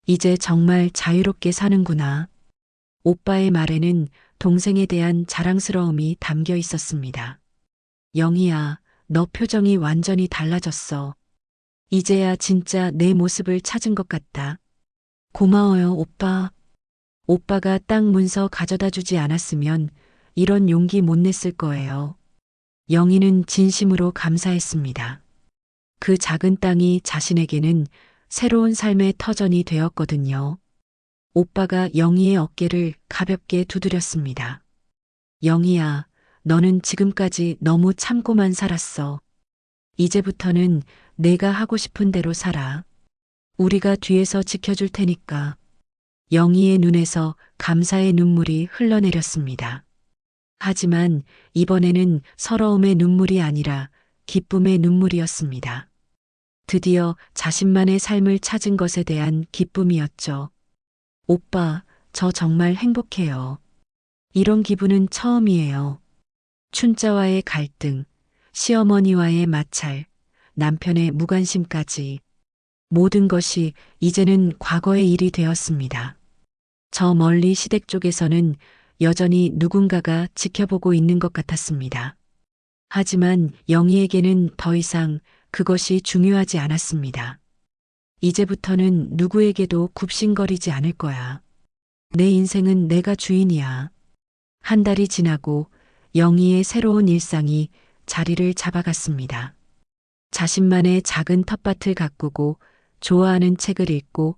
이제 정말 자유롭게 사는구나. 오빠의 말에는 동생에 대한 자랑스러움이 담겨 있었습니다. 영희야, 너 표정이 완전히 달라졌어. 이제야 진짜 내 모습을 찾은 것 같다. 고마워요, 오빠. 오빠가 땅 문서 가져다 주지 않았으면 이런 용기 못 냈을 거예요. 영희는 진심으로 감사했습니다. 그 작은 땅이 자신에게는 새로운 삶의 터전이 되었거든요. 오빠가 영희의 어깨를 가볍게 두드렸습니다. 영희야, 너는 지금까지 너무 참고만 살았어. 이제부터는 내가 하고 싶은 대로 살아. 우리가 뒤에서 지켜줄 테니까. 영희의 눈에서 감사의 눈물이 흘러내렸습니다. 하지만 이번에는 서러움의 눈물이 아니라 기쁨의 눈물이었습니다. 드디어 자신만의 삶을 찾은 것에 대한 기쁨이었죠. 오빠, 저 정말 행복해요. 이런 기분은 처음이에요. 춘자와의 갈등, 시어머니와의 마찰, 남편의 무관심까지 모든 것이 이제는 과거의 일이 되었습니다. 저 멀리 시댁 쪽에서는 여전히 누군가가 지켜보고 있는 것 같았습니다. 하지만 영희에게는 더 이상 그것이 중요하지 않았습니다. 이제부터는 누구에게도 굽신거리지 않을 거야. 내 인생은 내가 주인이야. 한 달이 지나고 영희의 새로운 일상이 자리를 잡아갔습니다. 자신만의 작은 텃밭을 가꾸고 좋아하는 책을 읽고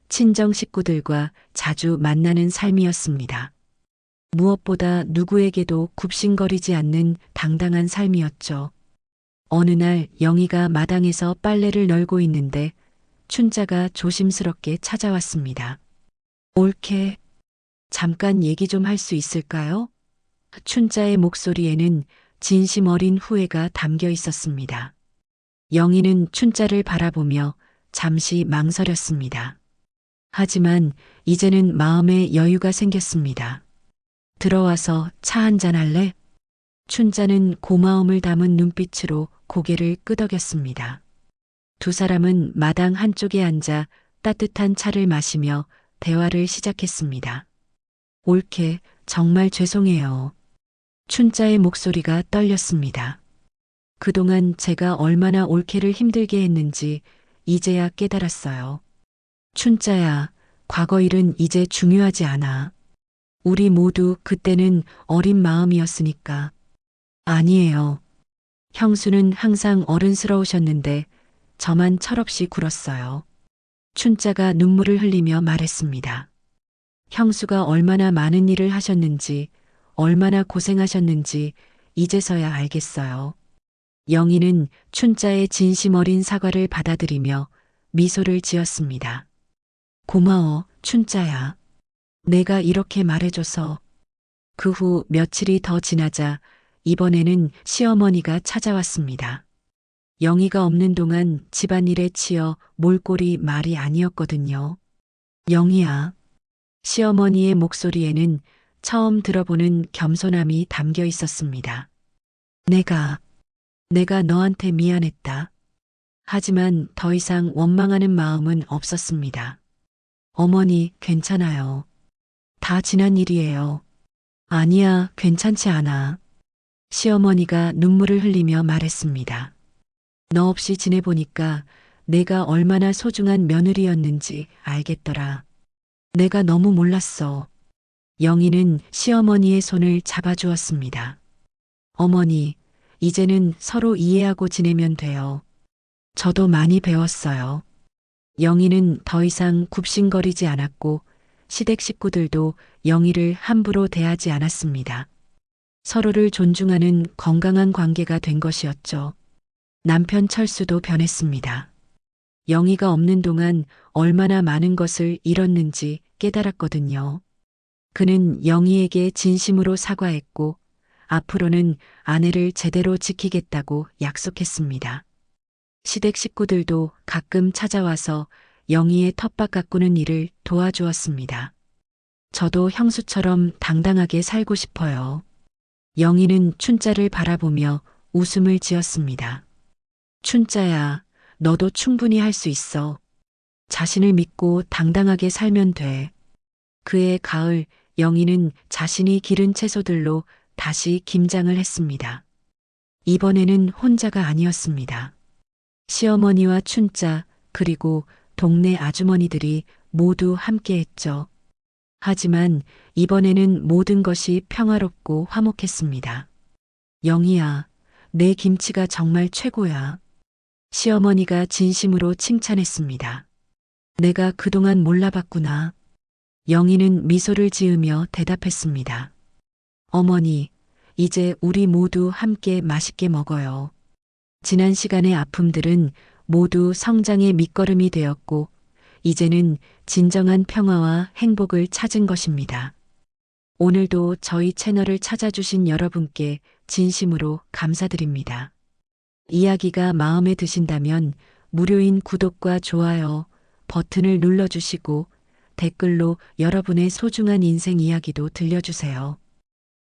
친정 식구들과 자주 만나는 삶이었습니다. 무엇보다 누구에게도 굽신거리지 않는 당당한 삶이었죠. 어느 날 영희가 마당에서 빨래를 널고 있는데 춘자가 조심스럽게 찾아왔습니다. 옳게, 잠깐 얘기 좀 할 수 있을까요? 춘자의 목소리에는 진심 어린 후회가 담겨 있었습니다. 영희는 춘자를 바라보며 잠시 망설였습니다. 하지만 이제는 마음에 여유가 생겼습니다. 들어와서 차 한잔 할래? 춘자는 고마움을 담은 눈빛으로 고개를 끄덕였습니다. 두 사람은 마당 한쪽에 앉아 따뜻한 차를 마시며 대화를 시작했습니다. 옳게, 정말 죄송해요. 춘자의 목소리가 떨렸습니다. 그동안 제가 얼마나 옳게를 힘들게 했는지 이제야 깨달았어요. 춘자야, 과거 일은 이제 중요하지 않아. 우리 모두 그때는 어린 마음이었으니까. 아니에요. 형수는 항상 어른스러우셨는데 저만 철없이 굴었어요. 춘자가 눈물을 흘리며 말했습니다. 형수가 얼마나 많은 일을 하셨는지, 얼마나 고생하셨는지 이제서야 알겠어요. 영희는 춘자의 진심 어린 사과를 받아들이며 미소를 지었습니다. 고마워, 춘자야. 내가 이렇게 말해줘서. 그 후 며칠이 더 지나자 이번에는 시어머니가 찾아왔습니다. 영희가 없는 동안 집안일에 치여 몰골이 말이 아니었거든요. 영희야. 시어머니의 목소리에는 처음 들어보는 겸손함이 담겨 있었습니다. 내가 너한테 미안했다. 하지만 더 이상 원망하는 마음은 없었습니다. 어머니, 괜찮아요. 다 지난 일이에요. 아니야, 괜찮지 않아. 시어머니가 눈물을 흘리며 말했습니다. 너 없이 지내보니까 내가 얼마나 소중한 며느리였는지 알겠더라. 내가 너무 몰랐어. 영희는 시어머니의 손을 잡아주었습니다. 어머니, 이제는 서로 이해하고 지내면 돼요. 저도 많이 배웠어요. 영희는 더 이상 굽신거리지 않았고 시댁 식구들도 영희를 함부로 대하지 않았습니다. 서로를 존중하는 건강한 관계가 된 것이었죠. 남편 철수도 변했습니다. 영희가 없는 동안 얼마나 많은 것을 잃었는지 깨달았거든요. 그는 영희에게 진심으로 사과했고 앞으로는 아내를 제대로 지키겠다고 약속했습니다. 시댁 식구들도 가끔 찾아와서 영희의 텃밭 가꾸는 일을 도와주었습니다. 저도 형수처럼 당당하게 살고 싶어요. 영희는 춘자를 바라보며 웃음을 지었습니다. 춘자야, 너도 충분히 할 수 있어. 자신을 믿고 당당하게 살면 돼. 그해 가을, 영희는 자신이 기른 채소들로 다시 김장을 했습니다. 이번에는 혼자가 아니었습니다. 시어머니와 춘자, 그리고 동네 아주머니들이 모두 함께했죠. 하지만 이번에는 모든 것이 평화롭고 화목했습니다. 영희야, 내 김치가 정말 최고야. 시어머니가 진심으로 칭찬했습니다. 내가 그동안 몰라봤구나. 영희는 미소를 지으며 대답했습니다. 어머니, 이제 우리 모두 함께 맛있게 먹어요. 지난 시간의 아픔들은 모두 성장의 밑거름이 되었고, 이제는 진정한 평화와 행복을 찾은 것입니다. 오늘도 저희 채널을 찾아주신 여러분께 진심으로 감사드립니다. 이야기가 마음에 드신다면 무료인 구독과 좋아요 버튼을 눌러주시고 댓글로 여러분의 소중한 인생 이야기도 들려주세요.